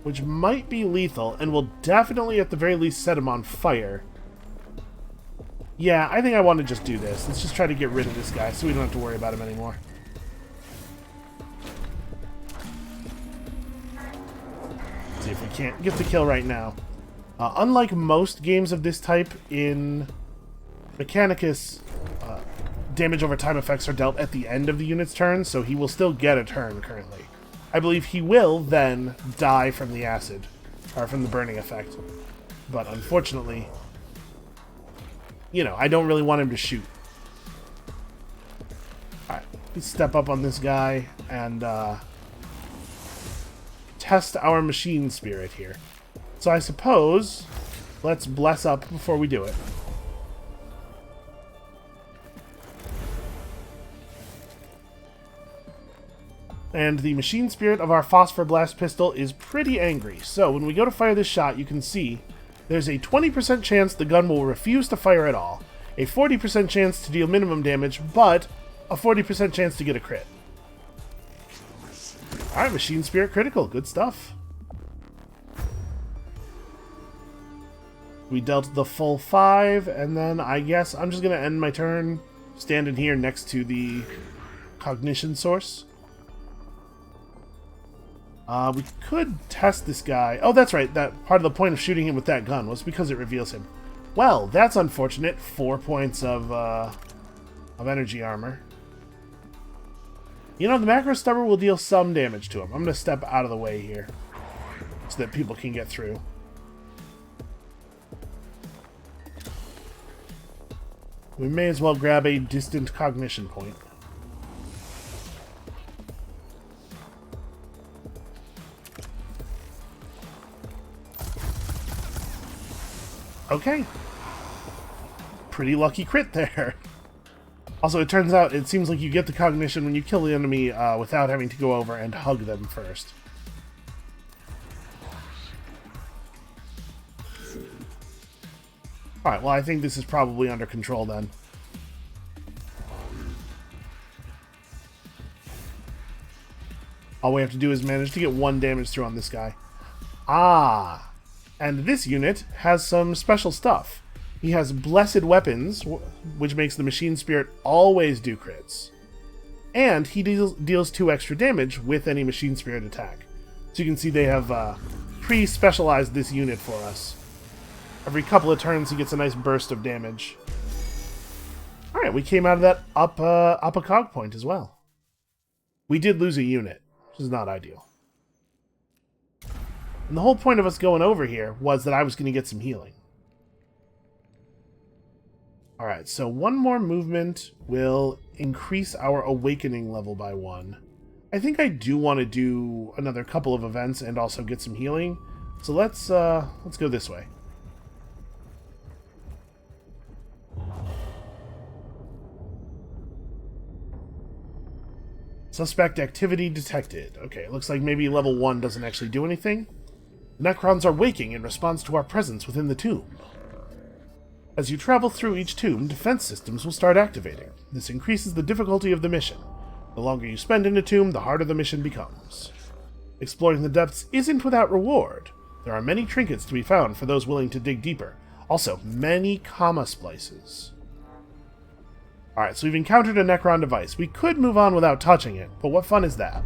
which might be lethal, and will definitely at the very least set him on fire. Yeah, I think I want to just do this. Let's just try to get rid of this guy so we don't have to worry about him anymore. See if we can't get the kill right now. Unlike most games of this type in Mechanicus, damage over time effects are dealt at the end of the unit's turn, so he will still get a turn currently. I believe he will then die from the acid, or from the burning effect. But unfortunately, you know, I don't really want him to shoot. Alright, let's step up on this guy and test our machine spirit here. So I suppose let's bless up before we do it. And the machine spirit of our phosphor blast pistol is pretty angry. So when we go to fire this shot, you can see there's a 20% chance the gun will refuse to fire at all, a 40% chance to deal minimum damage, but a 40% chance to get a crit. Alright, machine spirit critical. Good stuff. We dealt the full 5, and then I guess I'm just going to end my turn standing here next to the Cognition source. We could test this guy. Oh, that's right. That part of the point of shooting him with that gun was because it reveals him. Well, that's unfortunate. 4 points of energy armor. You know, the macro stubber will deal some damage to him. I'm going to step out of the way here so that people can get through. We may as well grab a distant Cognition point. Okay. Pretty lucky crit there. Also, it turns out, it seems like you get the Cognition when you kill the enemy without having to go over and hug them first. Alright, well I think this is probably under control then. All we have to do is manage to get 1 damage through on this guy. Ah! And this unit has some special stuff. He has Blessed Weapons, which makes the Machine Spirit always do crits. And he deals 2 extra damage with any Machine Spirit attack. So you can see they have pre-specialized this unit for us. Every couple of turns he gets a nice burst of damage. Alright, we came out of that up a cog point as well. We did lose a unit, which is not ideal. And the whole point of us going over here was that I was going to get some healing. Alright, so one more movement will increase our awakening level by 1. I think I do want to do another couple of events and also get some healing. So let's go this way. Suspect activity detected. Okay, it looks like maybe level 1 doesn't actually do anything. Necrons are waking in response to our presence within the tomb. As you travel through each tomb, defense systems will start activating. This increases the difficulty of the mission. The longer you spend in a tomb, the harder the mission becomes. Exploring the depths isn't without reward. There are many trinkets to be found for those willing to dig deeper. Also, many comma splices. Alright, so we've encountered a Necron Device. We could move on without touching it, but what fun is that?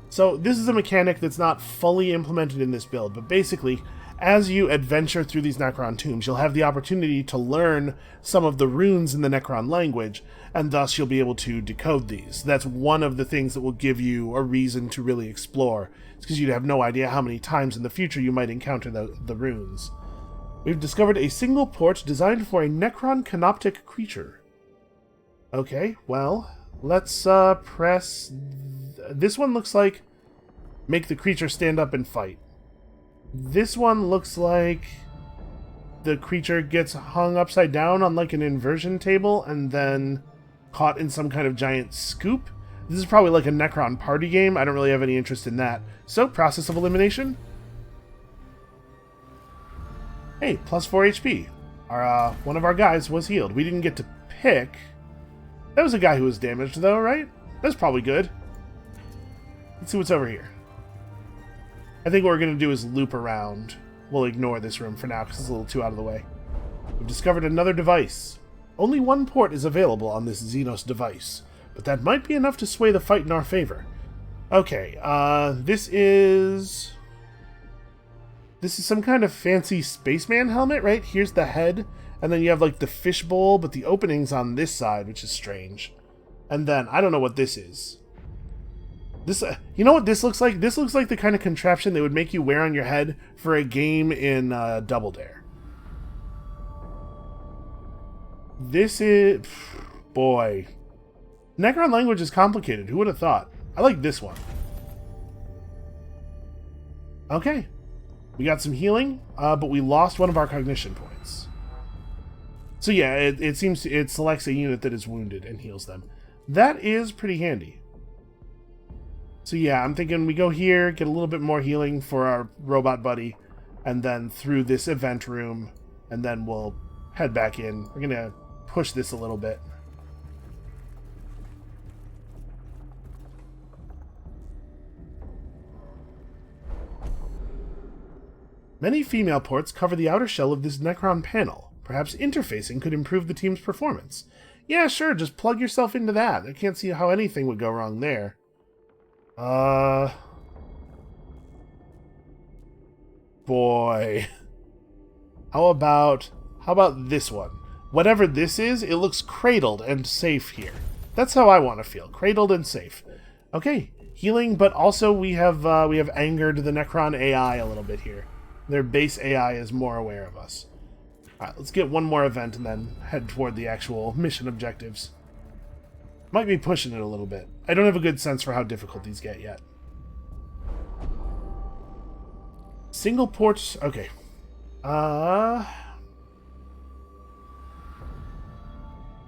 So, this is a mechanic that's not fully implemented in this build, but basically, as you adventure through these Necron tombs, you'll have the opportunity to learn some of the runes in the Necron language, and thus you'll be able to decode these. That's one of the things that will give you a reason to really explore. It's because you'd have no idea how many times in the future you might encounter the runes. We've discovered a single port designed for a Necron canoptic creature. Okay, well, let's press... This one looks like make the creature stand up and fight. This one looks like the creature gets hung upside down on like an inversion table and then caught in some kind of giant scoop. This is probably like a Necron party game. I don't really have any interest in that. So, process of elimination. Hey, plus 4 HP. One of our guys was healed. We didn't get to pick... That was a guy who was damaged, though, right? That's probably good. Let's see what's over here. I think what we're going to do is loop around. We'll ignore this room for now, because it's a little too out of the way. We've discovered another device. Only one port is available on this Xenos device, but that might be enough to sway the fight in our favor. Okay, this is some kind of fancy spaceman helmet, right? Here's the head. And then you have, like, the fishbowl, but the opening's on this side, which is strange. And then, I don't know what this is. This, you know what this looks like? This looks like the kind of contraption they would make you wear on your head for a game in Double Dare. This is... Boy. Necron language is complicated. Who would have thought? I like this one. Okay. We got some healing, but we lost one of our cognition points. So yeah, it seems it selects a unit that is wounded and heals them. That is pretty handy. So yeah, I'm thinking we go here, get a little bit more healing for our robot buddy, and then through this event room, and then we'll head back in. We're gonna push this a little bit. Many female ports cover the outer shell of this Necron panel. Perhaps interfacing could improve the team's performance. Yeah, sure, just plug yourself into that. I can't see how anything would go wrong there. Boy. How about this one? Whatever this is, it looks cradled and safe here. That's how I want to feel. Cradled and safe. Okay, healing, but also we have angered the Necron AI a little bit here. Their base AI is more aware of us. Alright, let's get one more event and then head toward the actual mission objectives. Might be pushing it a little bit. I don't have a good sense for how difficult these get yet. Single port... Okay.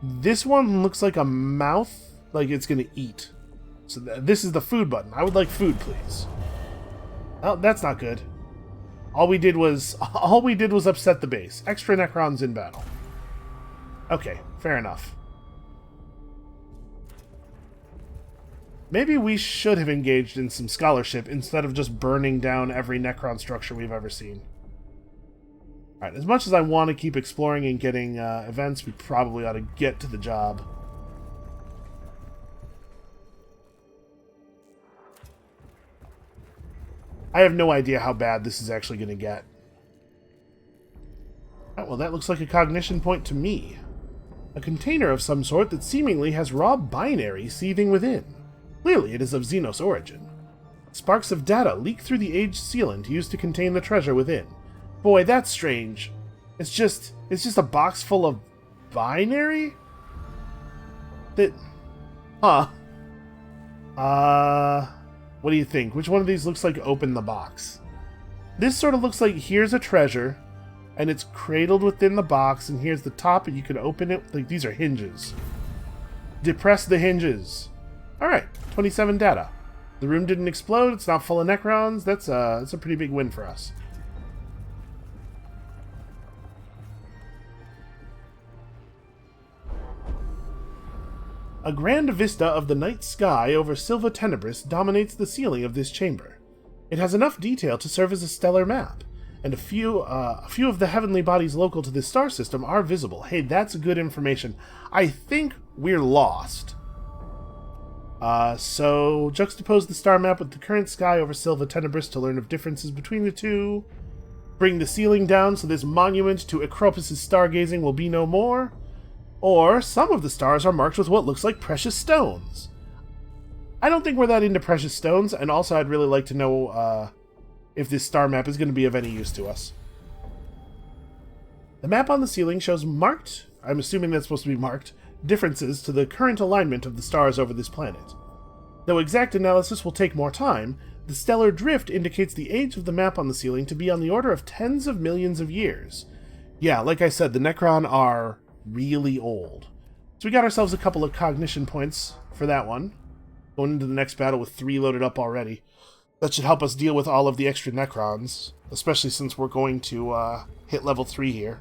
This one looks like a mouth, like it's gonna eat. So this is the food button. I would like food, please. Oh, that's not good. All we did was upset the base. Extra Necrons in battle. Okay, fair enough. Maybe we should have engaged in some scholarship instead of just burning down every Necron structure we've ever seen. Alright, as much as I want to keep exploring and getting events, we probably ought to get to the job. I have no idea how bad this is actually going to get. Oh, well, that looks like a cognition point to me. A container of some sort that seemingly has raw binary seething within. Clearly, it is of Xenos origin. Sparks of data leak through the aged sealant used to contain the treasure within. Boy, that's strange. It's just a box full of binary? That... Huh. What do you think? Which one of these looks like open the box? This sort of looks like here's a treasure, and it's cradled within the box, and here's the top, and you can open it. Like, these are hinges. Depress the hinges. Alright, 27 data. The room didn't explode, it's not full of Necrons. That's a pretty big win for us. A grand vista of the night sky over Silva Tenebris dominates the ceiling of this chamber. It has enough detail to serve as a stellar map, and a few of the heavenly bodies local to this star system are visible. Hey, that's good information. I think we're lost. So juxtapose the star map with the current sky over Silva Tenebris to learn of differences between the two. Bring the ceiling down so this monument to Acropus' stargazing will be no more. Or some of the stars are marked with what looks like precious stones. I don't think we're that into precious stones, and also I'd really like to know if this star map is going to be of any use to us. The map on the ceiling shows marked, I'm assuming that's supposed to be marked, differences to the current alignment of the stars over this planet. Though exact analysis will take more time, the stellar drift indicates the age of the map on the ceiling to be on the order of tens of millions of years. Yeah, like I said, the Necron are really old. So we got ourselves a couple of cognition points for that one. Going into the next battle with 3 loaded up already. That should help us deal with all of the extra Necrons, especially since we're going to hit level 3 here.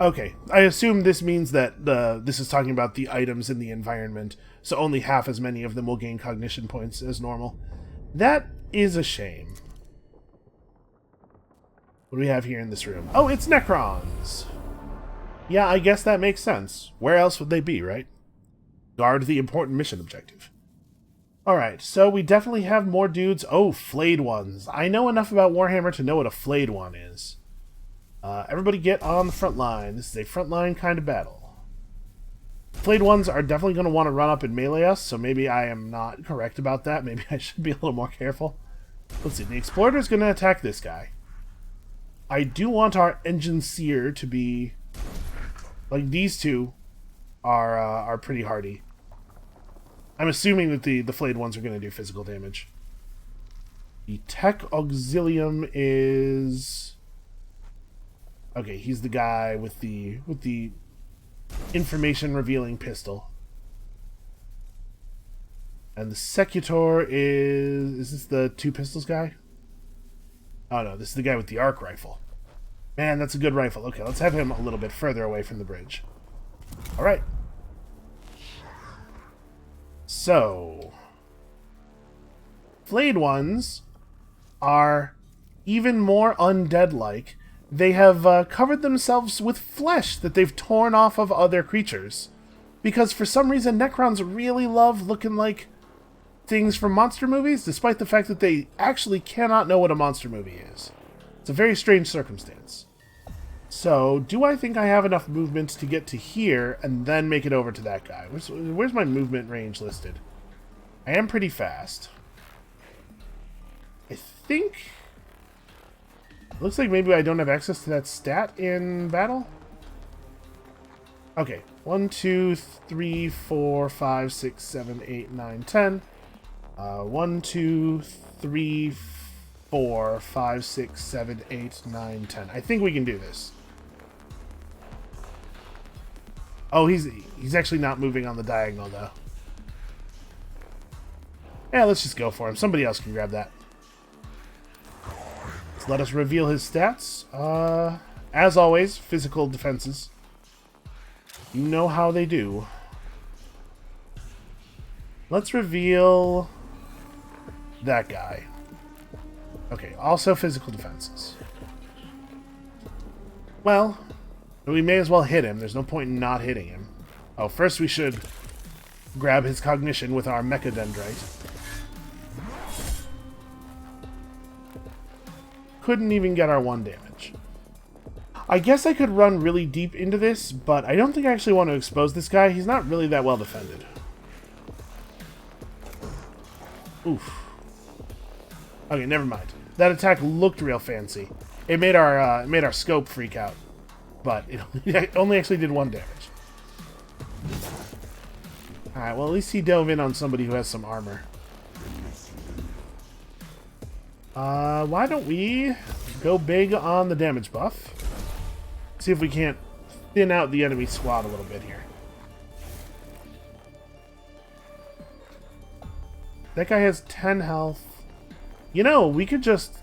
Okay, I assume this means that this is talking about the items in the environment, so only half as many of them will gain cognition points as normal. That is a shame. What do we have here in this room? Oh, it's Necrons! Yeah, I guess that makes sense. Where else would they be, right? Guard the important mission objective. Alright, so we definitely have more dudes. Oh, flayed ones. I know enough about Warhammer to know what a flayed one is. Everybody get on the front line. This is a frontline kind of battle. Flayed ones are definitely going to want to run up and melee us, so maybe I am not correct about that. Maybe I should be a little more careful. Let's see, the Explorer is going to attack this guy. I do want our Engine Seer to be... Like, these two are pretty hardy. I'm assuming that the flayed ones are going to do physical damage. The Tech Auxilium is... Okay, he's the guy with the information-revealing pistol. And the Secutor is... Is this the 2 pistols guy? Oh no, this is the guy with the arc rifle. Man, that's a good rifle. Okay, let's have him a little bit further away from the bridge. Alright. So... Flayed ones are even more undead-like. They have covered themselves with flesh that they've torn off of other creatures. Because for some reason, Necrons really love looking like things from monster movies, despite the fact that they actually cannot know what a monster movie is. It's a very strange circumstance. So, do I think I have enough movement to get to here and then make it over to that guy? Where's my movement range listed? I am pretty fast. I think... Looks like maybe I don't have access to that stat in battle. Okay. 1, 2, 3, 4, 5, 6, 7, 8, 9, 10. 1, 2, 3, 4, 5, 6, 7, 8, 9, 10. I think we can do this. Oh, he's actually not moving on the diagonal, though. Yeah, let's just go for him. Somebody else can grab that. Let's let us reveal his stats. As always, physical defenses. You know how they do. Let's reveal that guy. Okay, also physical defenses. Well, we may as well hit him. There's no point in not hitting him. Oh, first we should grab his cognition with our Mecha Dendrite. Couldn't even get our 1 damage. I guess I could run really deep into this, but I don't think I actually want to expose this guy. He's not really that well defended. Oof. Okay, never mind. That attack looked real fancy. It made our scope freak out, but it only actually did 1 damage. All right. Well, at least he dove in on somebody who has some armor. Why don't we go big on the damage buff? See if we can't thin out the enemy squad a little bit here. That guy has 10 health. You know, we could just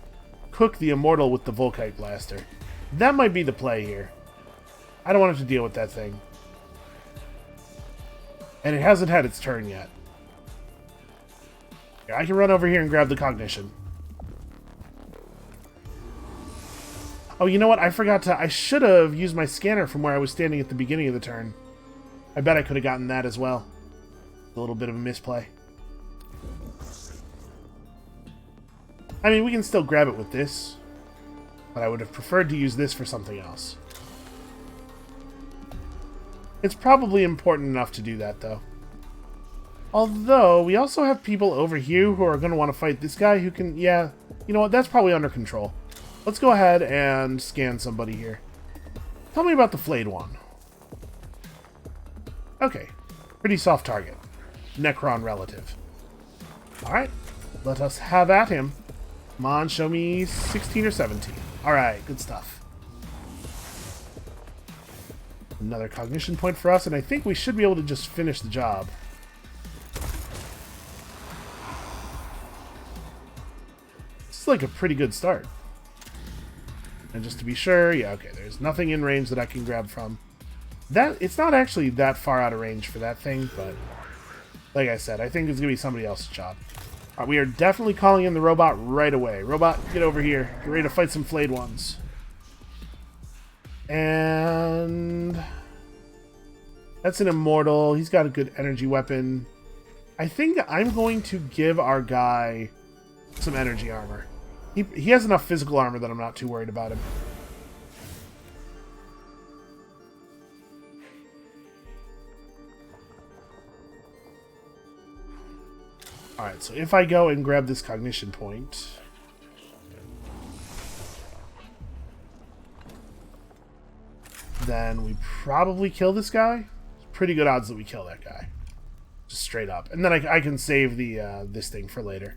cook the Immortal with the Volkite Blaster. That might be the play here. I don't want to have to deal with that thing. And it hasn't had its turn yet. Yeah, I can run over here and grab the Cognition. Oh, you know what? I forgot to... I should have used my scanner from where I was standing at the beginning of the turn. I bet I could have gotten that as well. A little bit of a misplay. I mean, we can still grab it with this. But I would have preferred to use this for something else. It's probably important enough to do that, though. Although, we also have people over here who are going to want to fight this guy who can... Yeah, you know what? That's probably under control. Let's go ahead and scan somebody here. Tell me about the flayed one. Okay. Pretty soft target. Necron relative. Alright. Let us have at him. Come on, show me 16 or 17. Alright, good stuff. Another cognition point for us, and I think we should be able to just finish the job. This is like a pretty good start. And just to be sure, yeah, okay, there's nothing in range that I can grab from. It's not actually that far out of range for that thing, but like I said, I think it's going to be somebody else's job. All right, we are definitely calling in the robot right away. Robot, get over here. Get ready to fight some flayed ones. And that's an Immortal. He's got a good energy weapon. I think I'm going to give our guy some energy armor. He has enough physical armor that I'm not too worried about him. Alright, so if I go and grab this cognition point... then we probably kill this guy. Pretty good odds that we kill that guy. Just straight up. And then I can save the this thing for later.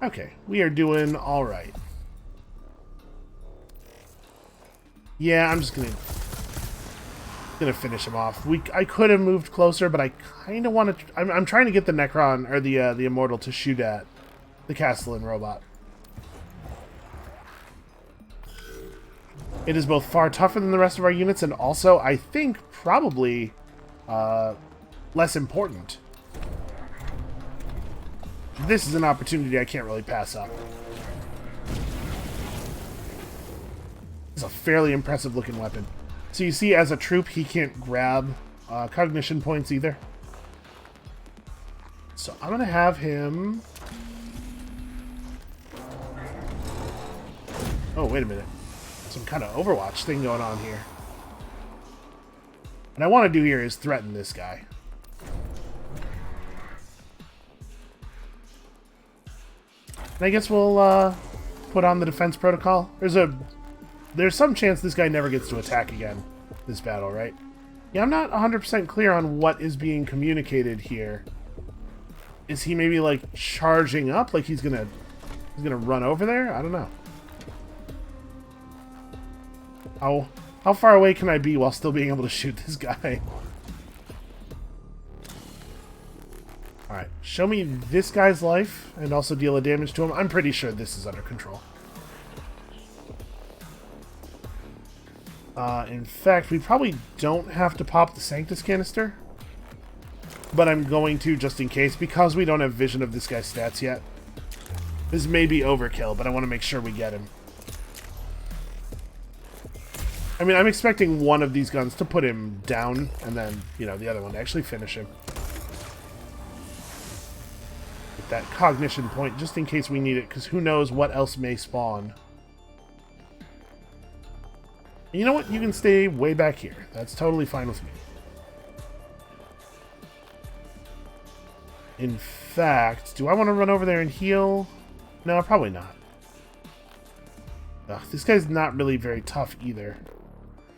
Okay, we are doing alright. Yeah, I'm just gonna finish him off. I could have moved closer, but I kind of want to... I'm trying to get the Necron, or the Immortal, to shoot at the Castellan robot. It is both far tougher than the rest of our units, and also, I think, probably less important. This is an opportunity I can't really pass up. It's a fairly impressive looking weapon. So you see, as a troop, he can't grab cognition points either. So I'm going to have him... Oh, wait a minute. Some kind of Overwatch thing going on here. What I want to do here is threaten this guy. And I guess we'll put on the defense protocol. There's some chance this guy never gets to attack again this battle, right? Yeah, I'm not 100% clear on what is being communicated here. Is he maybe like charging up, like he's gonna run over there? I don't know. How far away can I be while still being able to shoot this guy? Alright, show me this guy's life and also deal a damage to him. I'm pretty sure this is under control. In fact, we probably don't have to pop the Sanctus canister. But I'm going to, just in case, because we don't have vision of this guy's stats yet. This may be overkill, but I want to make sure we get him. I mean, I'm expecting one of these guns to put him down, and then, you know, the other one to actually finish him. Get that cognition point, just in case we need it, because who knows what else may spawn. And you know what? You can stay way back here. That's totally fine with me. In fact, do I want to run over there and heal? No, probably not. Ugh, this guy's not really very tough either.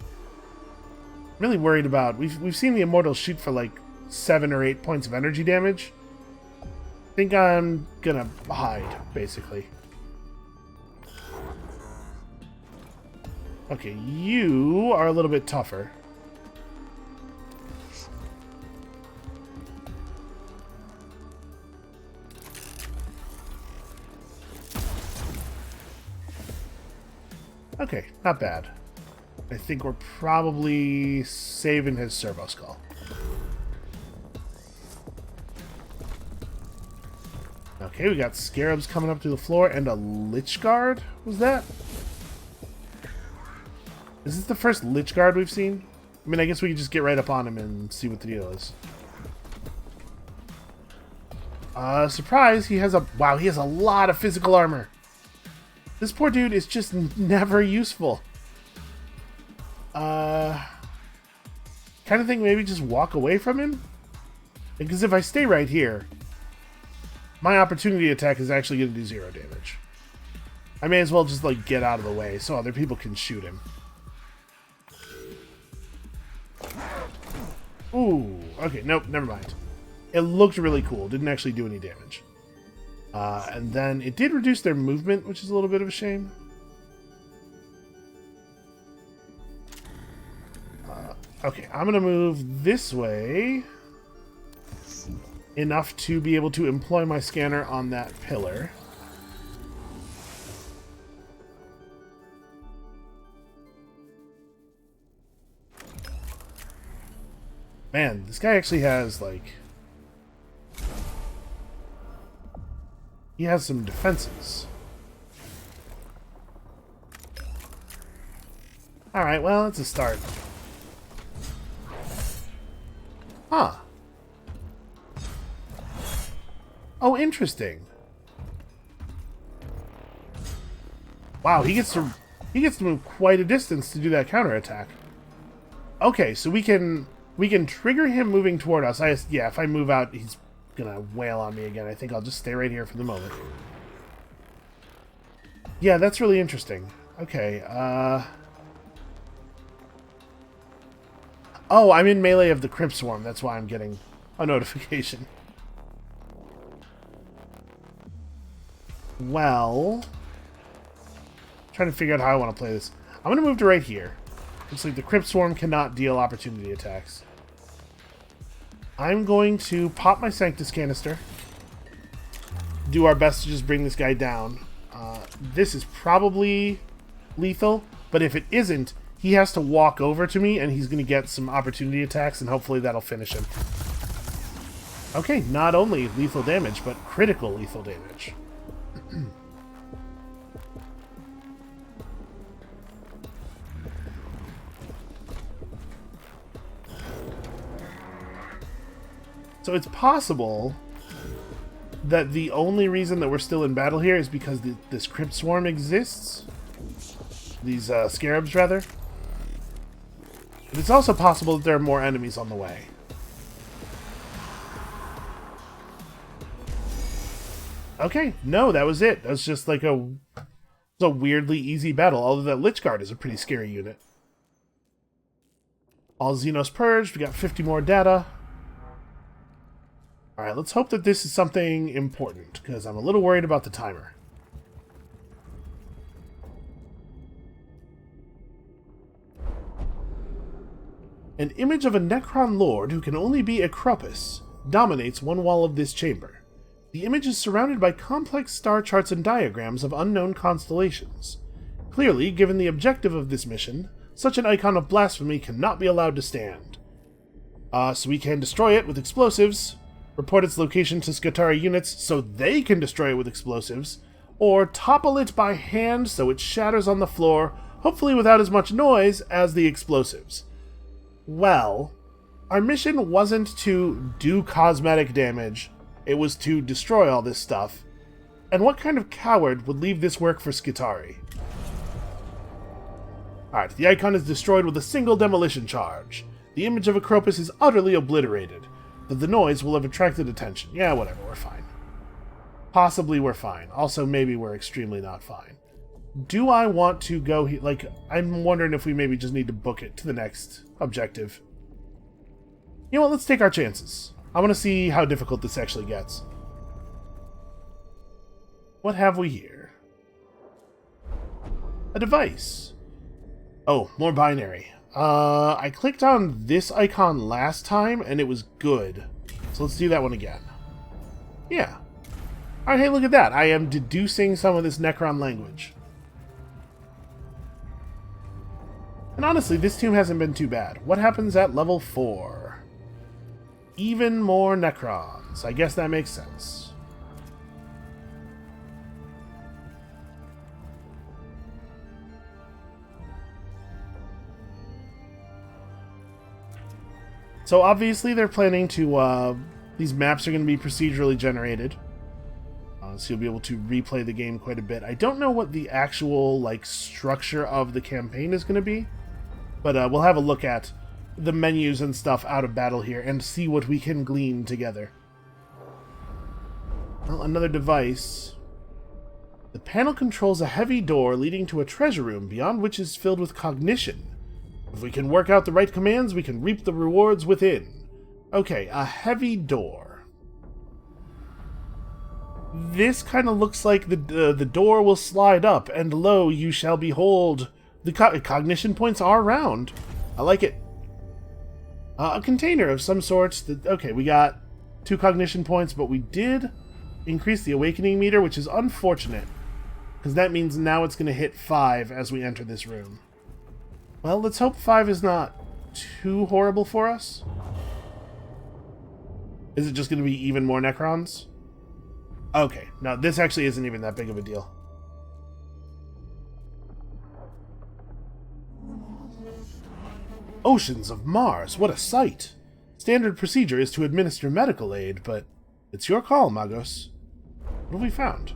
I'm really worried about... We've seen the Immortals shoot for like 7 or 8 points of energy damage. I think I'm gonna hide, basically. Okay, you are a little bit tougher. Okay, not bad. I think we're probably saving his servo-skull. Okay, we got scarabs coming up to the floor and a lich guard. Was that? Is this the first lich guard we've seen? I mean, I guess we could just get right up on him and see what the deal is. Surprise, he has a... Wow, he has a lot of physical armor. This poor dude is just never useful. Kind of think maybe just walk away from him? Because if I stay right here, my opportunity attack is actually going to do 0 damage. I may as well just, like, get out of the way so other people can shoot him. Ooh, okay, nope, never mind. It looked really cool, didn't actually do any damage. And then it did reduce their movement, which is a little bit of a shame. Okay, I'm going to move this way enough to be able to employ my scanner on that pillar. Man, this guy actually has, like... He has some defenses. Alright, well, that's a start. Huh. Oh, interesting. Wow, he gets to move quite a distance to do that counterattack. Okay, so we can trigger him moving toward us. Yeah, if I move out, he's gonna wail on me again. I think I'll just stay right here for the moment. Yeah, that's really interesting. Okay, oh, I'm in melee of the Crypt Swarm. That's why I'm getting a notification. Well... trying to figure out how I want to play this. I'm going to move to right here. Looks like the Crypt Swarm cannot deal opportunity attacks. I'm going to pop my Sanctus canister. Do our best to just bring this guy down. This is probably lethal, but if it isn't, he has to walk over to me and he's going to get some opportunity attacks and hopefully that'll finish him. Okay, not only lethal damage, but critical lethal damage. So it's possible that the only reason that we're still in battle here is because this Crypt Swarm exists. These scarabs, rather. But it's also possible that there are more enemies on the way. Okay, no, that was it. That was just like a weirdly easy battle, although that Lich Guard is a pretty scary unit. All Xenos purged, we got 50 more data. Alright, let's hope that this is something important, because I'm a little worried about the timer. An image of a Necron Lord who can only be a Cropus dominates one wall of this chamber. The image is surrounded by complex star charts and diagrams of unknown constellations. Clearly, given the objective of this mission, such an icon of blasphemy cannot be allowed to stand. So we can destroy it with explosives, report its location to Scutari units so they can destroy it with explosives, or topple it by hand so it shatters on the floor, hopefully without as much noise as the explosives. Well, our mission wasn't to do cosmetic damage, it was to destroy all this stuff. And what kind of coward would leave this work for Scutari? Alright, the icon is destroyed with a single demolition charge. The image of Acropus is utterly obliterated, though the noise will have attracted attention. Yeah, whatever, we're fine. Possibly we're fine. Also, maybe we're extremely not fine. Do I want to go here? Like, I'm wondering if we maybe just need to book it to the next objective. You know what, let's take our chances. I want to see how difficult this actually gets. What have we here? A device. Oh, more binary. I clicked on this icon last time, and it was good. So let's do that one again. Yeah. Alright, hey, look at that. I am deducing some of this Necron language. And honestly, this tomb hasn't been too bad. What happens at level 4? Even more Necrons. I guess that makes sense. So obviously they're planning to, these maps are going to be procedurally generated. So you'll be able to replay the game quite a bit. I don't know what the actual, like, structure of the campaign is going to be. But we'll have a look at the menus and stuff out of battle here and see what we can glean together. Well, another device. The panel controls a heavy door leading to a treasure room beyond which is filled with cognition. If we can work out the right commands, we can reap the rewards within. Okay, a heavy door. This kind of looks like the door will slide up, and lo, you shall behold. The cognition points are round. I like it. A container of some sort. Okay, we got 2 cognition points, but we did increase the awakening meter, which is unfortunate, because that means now it's going to hit 5 as we enter this room. Well, let's hope 5 is not too horrible for us. Is it just going to be even more Necrons? Okay, no, this actually isn't even that big of a deal. Oceans of Mars, what a sight! Standard procedure is to administer medical aid, but it's your call, Magos. What have we found?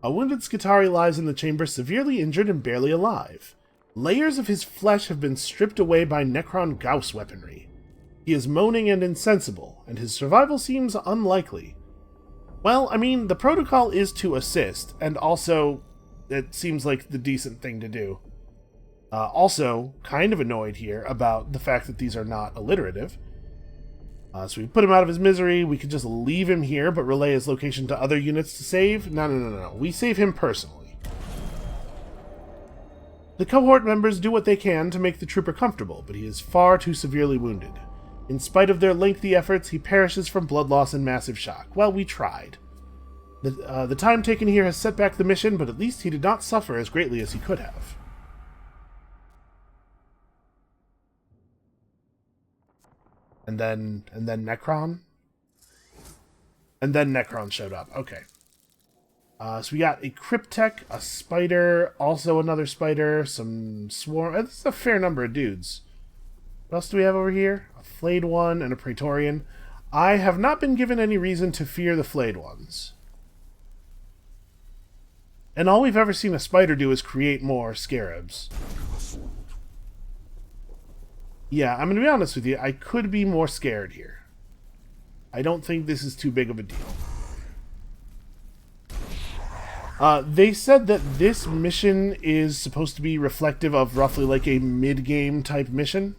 A wounded Scutari lies in the chamber, severely injured and barely alive. Layers of his flesh have been stripped away by Necron Gauss weaponry. He is moaning and insensible, and his survival seems unlikely. Well, I mean, the protocol is to assist, and also, it seems like the decent thing to do. Also, kind of annoyed here about the fact that these are not alliterative. So we put him out of his misery, we could just leave him here, but relay his location to other units to save? No. We save him personally. The cohort members do what they can to make the trooper comfortable, but he is far too severely wounded. In spite of their lengthy efforts, he perishes from blood loss and massive shock. Well, we tried. The time taken here has set back the mission, but at least he did not suffer as greatly as he could have. And then Necron? And then Necron showed up. Okay. So we got a Cryptek, a Spider, also another Spider, some Swarm. This is a fair number of dudes. What else do we have over here? A Flayed one and a Praetorian. I have not been given any reason to fear the Flayed ones. And all we've ever seen a Spider do is create more Scarabs. Yeah, I'm going to be honest with you. I could be more scared here. I don't think this is too big of a deal. They said that this mission is supposed to be reflective of roughly like a mid-game type mission.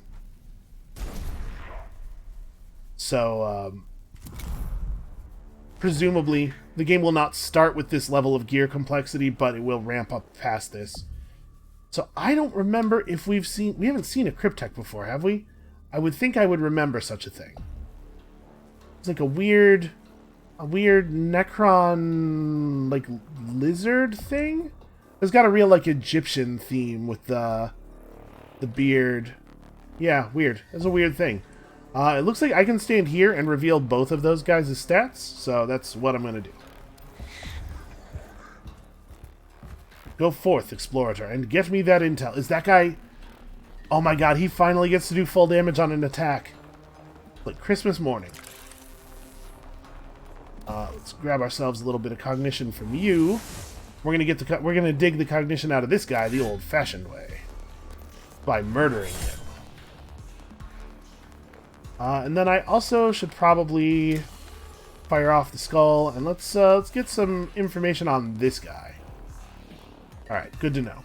So, presumably, the game will not start with this level of gear complexity, but it will ramp up past this. So I don't remember if we haven't seen a Cryptek before, have we? I would think I would remember such a thing. It's like a weird Necron, like, lizard thing? It's got a real, like, Egyptian theme with the beard. Yeah, weird. That's a weird thing. It looks like I can stand here and reveal both of those guys' stats, so that's what I'm going to do. Go forth, explorator, and get me that intel. Is that guy... Oh my god, he finally gets to do full damage on an attack. Like Christmas morning. Let's grab ourselves a little bit of cognition from you. We're gonna dig the cognition out of this guy the old-fashioned way. By murdering him. And then I also should probably fire off the skull, and let's get some information on this guy. Alright, good to know.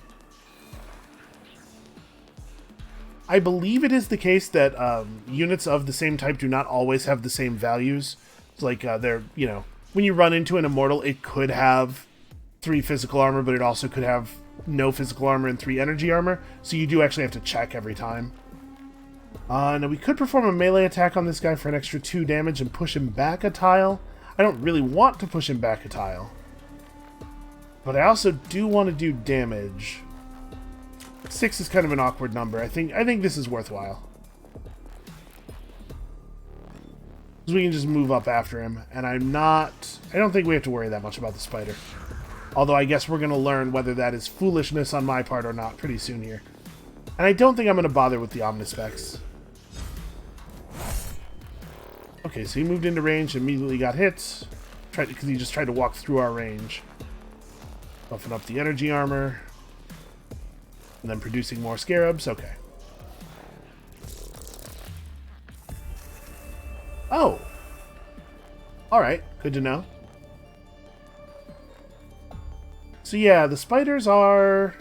I believe it is the case that units of the same type do not always have the same values. It's like they're, you know, when you run into an immortal, it could have 3 physical armor, but it also could have no physical armor and 3 energy armor. So you do actually have to check every time. Now we could perform a melee attack on this guy for an extra 2 damage and push him back a tile. I don't really want to push him back a tile. But I also do want to do damage. 6 is kind of an awkward number. I think this is worthwhile. Because we can just move up after him, and I don't think we have to worry that much about the spider. Although I guess we're going to learn whether that is foolishness on my part or not pretty soon here. And I don't think I'm going to bother with the Omnispecs. Okay, so he moved into range, immediately got hit. Because he just tried to walk through our range. Buffing up the energy armor. And then producing more scarabs. Okay. Oh! Alright, good to know. So yeah, the spiders are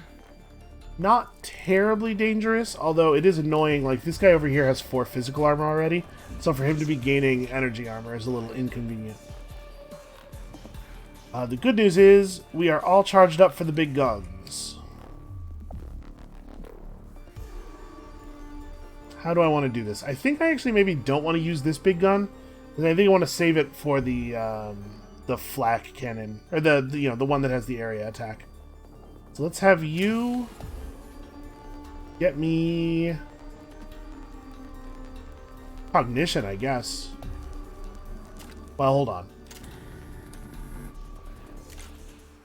not terribly dangerous, although it is annoying. Like, this guy over here has 4 physical armor already, so for him to be gaining energy armor is a little inconvenient. The good news is, we are all charged up for the big guns. How do I want to do this? I think I actually maybe don't want to use this big gun, because I think I want to save it for the flak cannon, or the one that has the area attack. So let's have you get me Cognition, I guess. Well, hold on.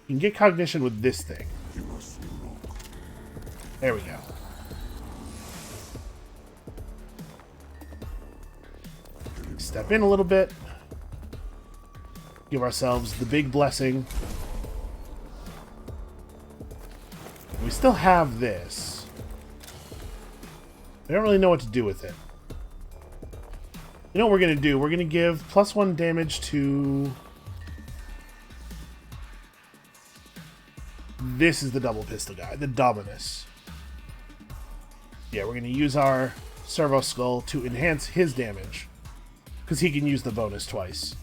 You can get Cognition with this thing. There we go. Step in a little bit. Give ourselves the big blessing. We still have this. I don't really know what to do with it. You know what we're going to do? We're going to give +1 damage to... This is the double pistol guy, the Dominus. Yeah, we're going to use our servo-skull to enhance his damage. Because he can use the bonus twice.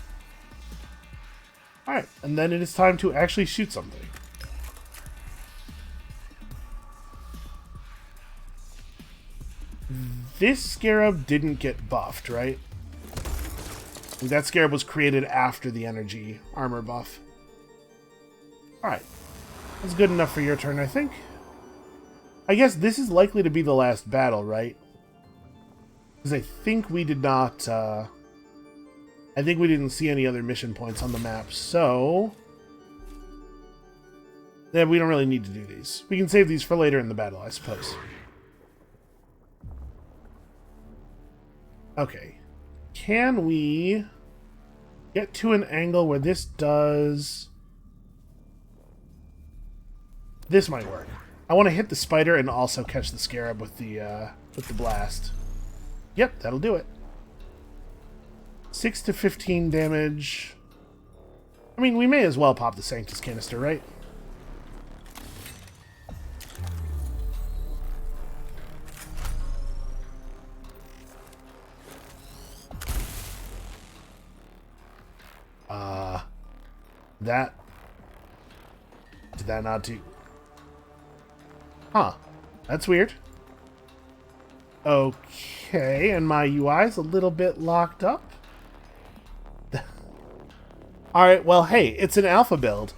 Alright, and then it is time to actually shoot something. This scarab didn't get buffed, right? That scarab was created after the energy armor buff. Alright. That's good enough for your turn, I think. I guess this is likely to be the last battle, right? Because I think we did not... I think we didn't see any other mission points on the map, so... Yeah, we don't really need to do these. We can save these for later in the battle, I suppose. Okay. Can we get to an angle where this does... This might work. I want to hit the spider and also catch the scarab with the blast. Yep, that'll do it. 6 to 15 damage. I mean, we may as well pop the Sanctus canister, right? That... Did that not do... Huh. That's weird. Okay, and my UI is a little bit locked up. Alright, well, hey, it's an alpha build.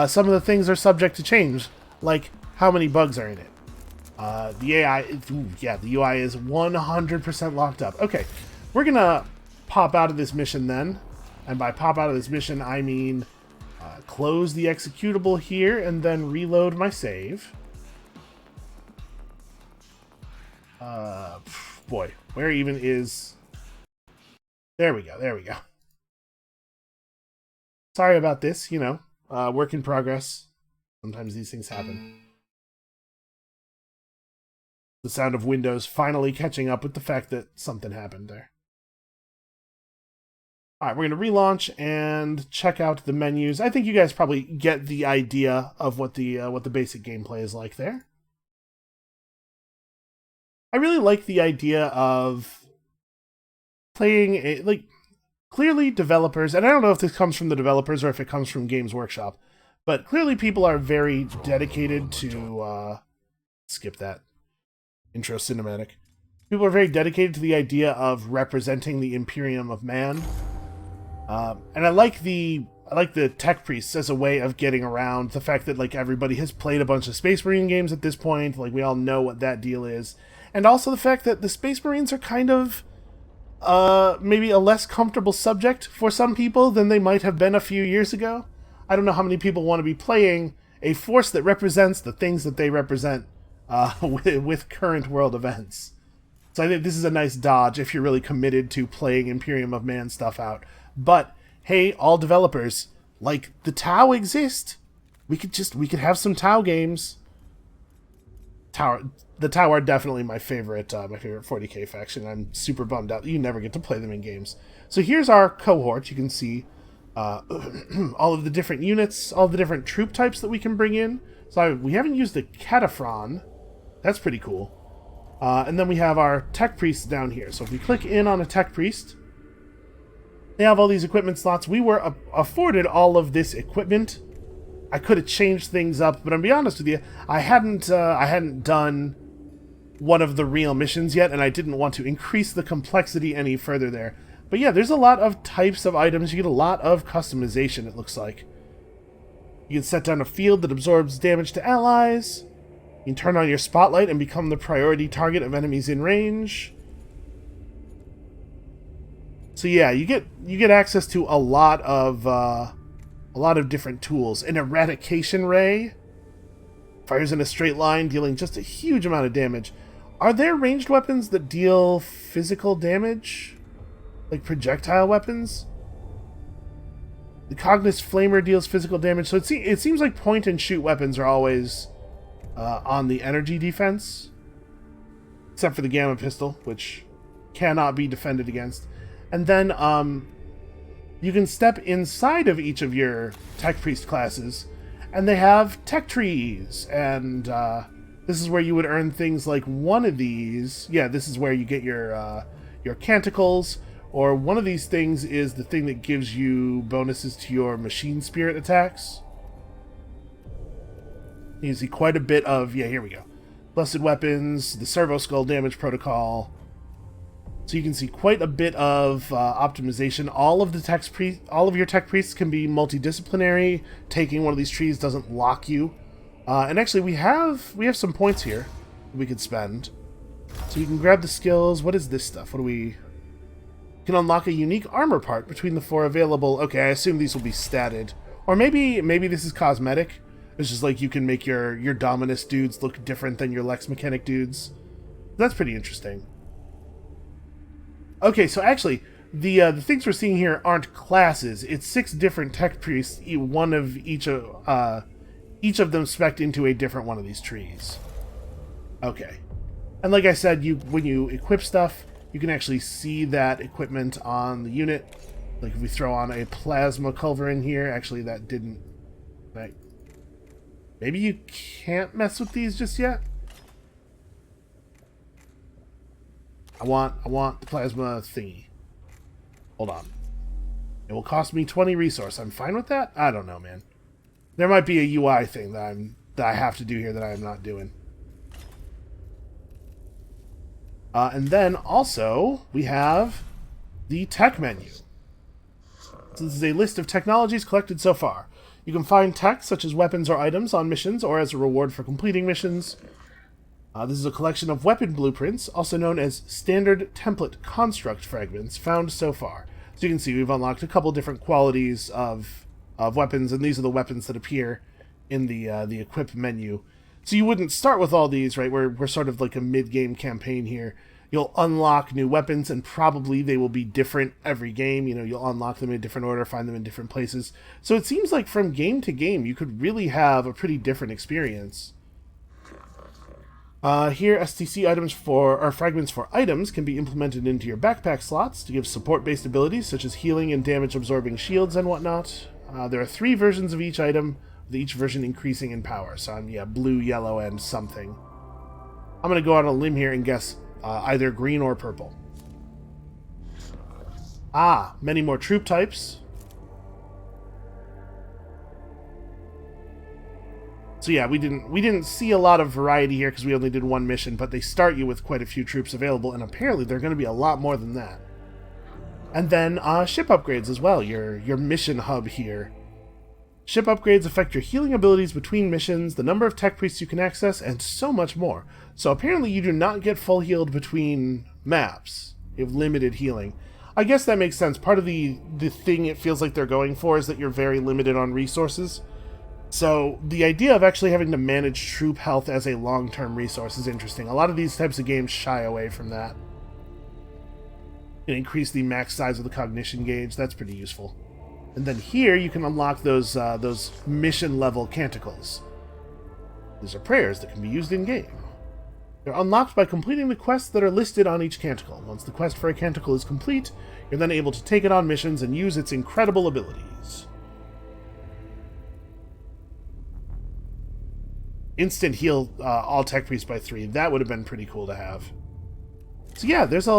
Some of the things are subject to change, like how many bugs are in it. The AI... yeah, the UI is 100% locked up. Okay, we're gonna pop out of this mission then. And by pop out of this mission, I mean... Close the executable here and then reload my save. Boy, where even is... There we go, there we go. Sorry about this, you know, work in progress. Sometimes these things happen. The sound of Windows finally catching up with the fact that something happened there. Alright, we're going to relaunch and check out the menus. I think you guys probably get the idea of what the basic gameplay is like there. I really like the idea of playing clearly developers, and I don't know if this comes from the developers or if it comes from Games Workshop, but clearly people are very dedicated to skip that intro cinematic. People are very dedicated to the idea of representing the Imperium of Man. And I like the tech priests as a way of getting around the fact that like everybody has played a bunch of Space Marine games at this point, like we all know what that deal is. And also the fact that the Space Marines are kind of maybe a less comfortable subject for some people than they might have been a few years ago. I don't know how many people want to be playing a force that represents the things that they represent with current world events. So I think this is a nice dodge if you're really committed to playing Imperium of Man stuff out. But hey, all developers, like the Tau exist. We could have some Tau games. The Tau are definitely my favorite 40k faction. I'm super bummed out that you never get to play them in games. So here's our cohort. You can see all of the different units, all the different troop types that we can bring in. So we haven't used the Cataphron. That's pretty cool. And then we have our tech priests down here. So if we click in on a tech priest, they have all these equipment slots. We were afforded all of this equipment. I could have changed things up, but I'll be honest with you, I hadn't done one of the real missions yet, and I didn't want to increase the complexity any further there. But yeah, there's a lot of types of items. You get a lot of customization, it looks like. You can set down a field that absorbs damage to allies. You can turn on your spotlight and become the priority target of enemies in range. So yeah, you get access to a lot of different tools. An eradication ray fires in a straight line, dealing just a huge amount of damage. Are there ranged weapons that deal physical damage, like projectile weapons? The Cognition flamer deals physical damage, so it seems like point and shoot weapons are always on the energy defense, except for the gamma pistol, which cannot be defended against. And then you can step inside of each of your tech priest classes, and they have tech trees. And this is where you would earn things like one of these. Yeah, this is where you get your canticles, or one of these things is the thing that gives you bonuses to your machine spirit attacks. You see quite a bit of, yeah, here we go. Blessed weapons, the servo-skull damage protocol. So you can see quite a bit of optimization. All of your tech priests can be multidisciplinary. Taking one of these trees doesn't lock you. And actually, we have some points here that we could spend. So you can grab the skills. What is this stuff? You can unlock a unique armor part between the 4 available. Okay, I assume these will be statted, or maybe this is cosmetic. It's just like you can make your Dominus dudes look different than your Lex Mechanic dudes. That's pretty interesting. Okay, so actually, the things we're seeing here aren't classes. It's 6 different tech priests, one of each of them spec'd into a different one of these trees. Okay, and like I said, when you equip stuff, you can actually see that equipment on the unit. Like if we throw on a plasma culverin here, actually that didn't. Right? Maybe you can't mess with these just yet. I want the plasma thingy. Hold on. It will cost me 20 resource. I'm fine with that? I don't know, man. There might be a UI thing that I have to do here that I am not doing. And then also we have the tech menu. So this is a list of technologies collected so far. You can find tech such as weapons or items on missions or as a reward for completing missions. This is a collection of weapon blueprints, also known as standard template construct fragments, found so far. So you can see we've unlocked a couple different qualities of of weapons, and these are the weapons that appear in the equip menu. So you wouldn't start with all these, right? We're sort of like a mid-game campaign here. You'll unlock new weapons, and probably they will be different every game. You know, you'll unlock them in a different order, find them in different places. So it seems like from game to game, you could really have a pretty different experience. Here, STC items or fragments for items can be implemented into your backpack slots to give support-based abilities, such as healing and damage-absorbing shields and whatnot. There are 3 versions of each item, with each version increasing in power. So blue, yellow, and something. I'm going to go out on a limb here and guess either green or purple. Many more troop types. So yeah, we didn't see a lot of variety here because we only did one mission, but they start you with quite a few troops available, and apparently they're going to be a lot more than that. And then ship upgrades as well, your mission hub here. Ship upgrades affect your healing abilities between missions, the number of tech priests you can access, and so much more. So apparently you do not get full healed between maps. You have limited healing. I guess that makes sense. Part of the thing it feels like they're going for is that you're very limited on resources. So the idea of actually having to manage troop health as a long-term resource is interesting. A lot of these types of games shy away from that. And increase the max size of the cognition gauge. That's pretty useful. And then here you can unlock those mission-level canticles. These are prayers that can be used in-game. They're unlocked by completing the quests that are listed on each canticle. Once the quest for a canticle is complete, you're then able to take it on missions and use its incredible abilities. Instant heal all tech priests by 3. That would have been pretty cool to have. So yeah, there's a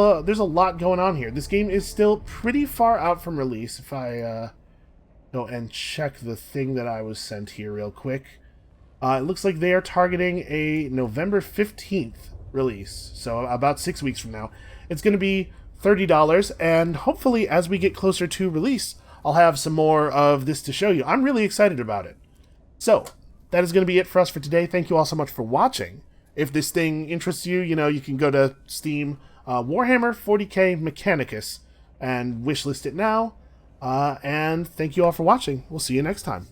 lot going on here. This game is still pretty far out from release. If I go and check the thing that I was sent here real quick. It looks like they are targeting a November 15th release. So about 6 weeks from now. It's going to be $30, and hopefully as we get closer to release, I'll have some more of this to show you. I'm really excited about it. So that is going to be it for us for today. Thank you all so much for watching. If this thing interests you, you can go to Steam, Warhammer 40k Mechanicus, and wishlist it now. And thank you all for watching. We'll see you next time.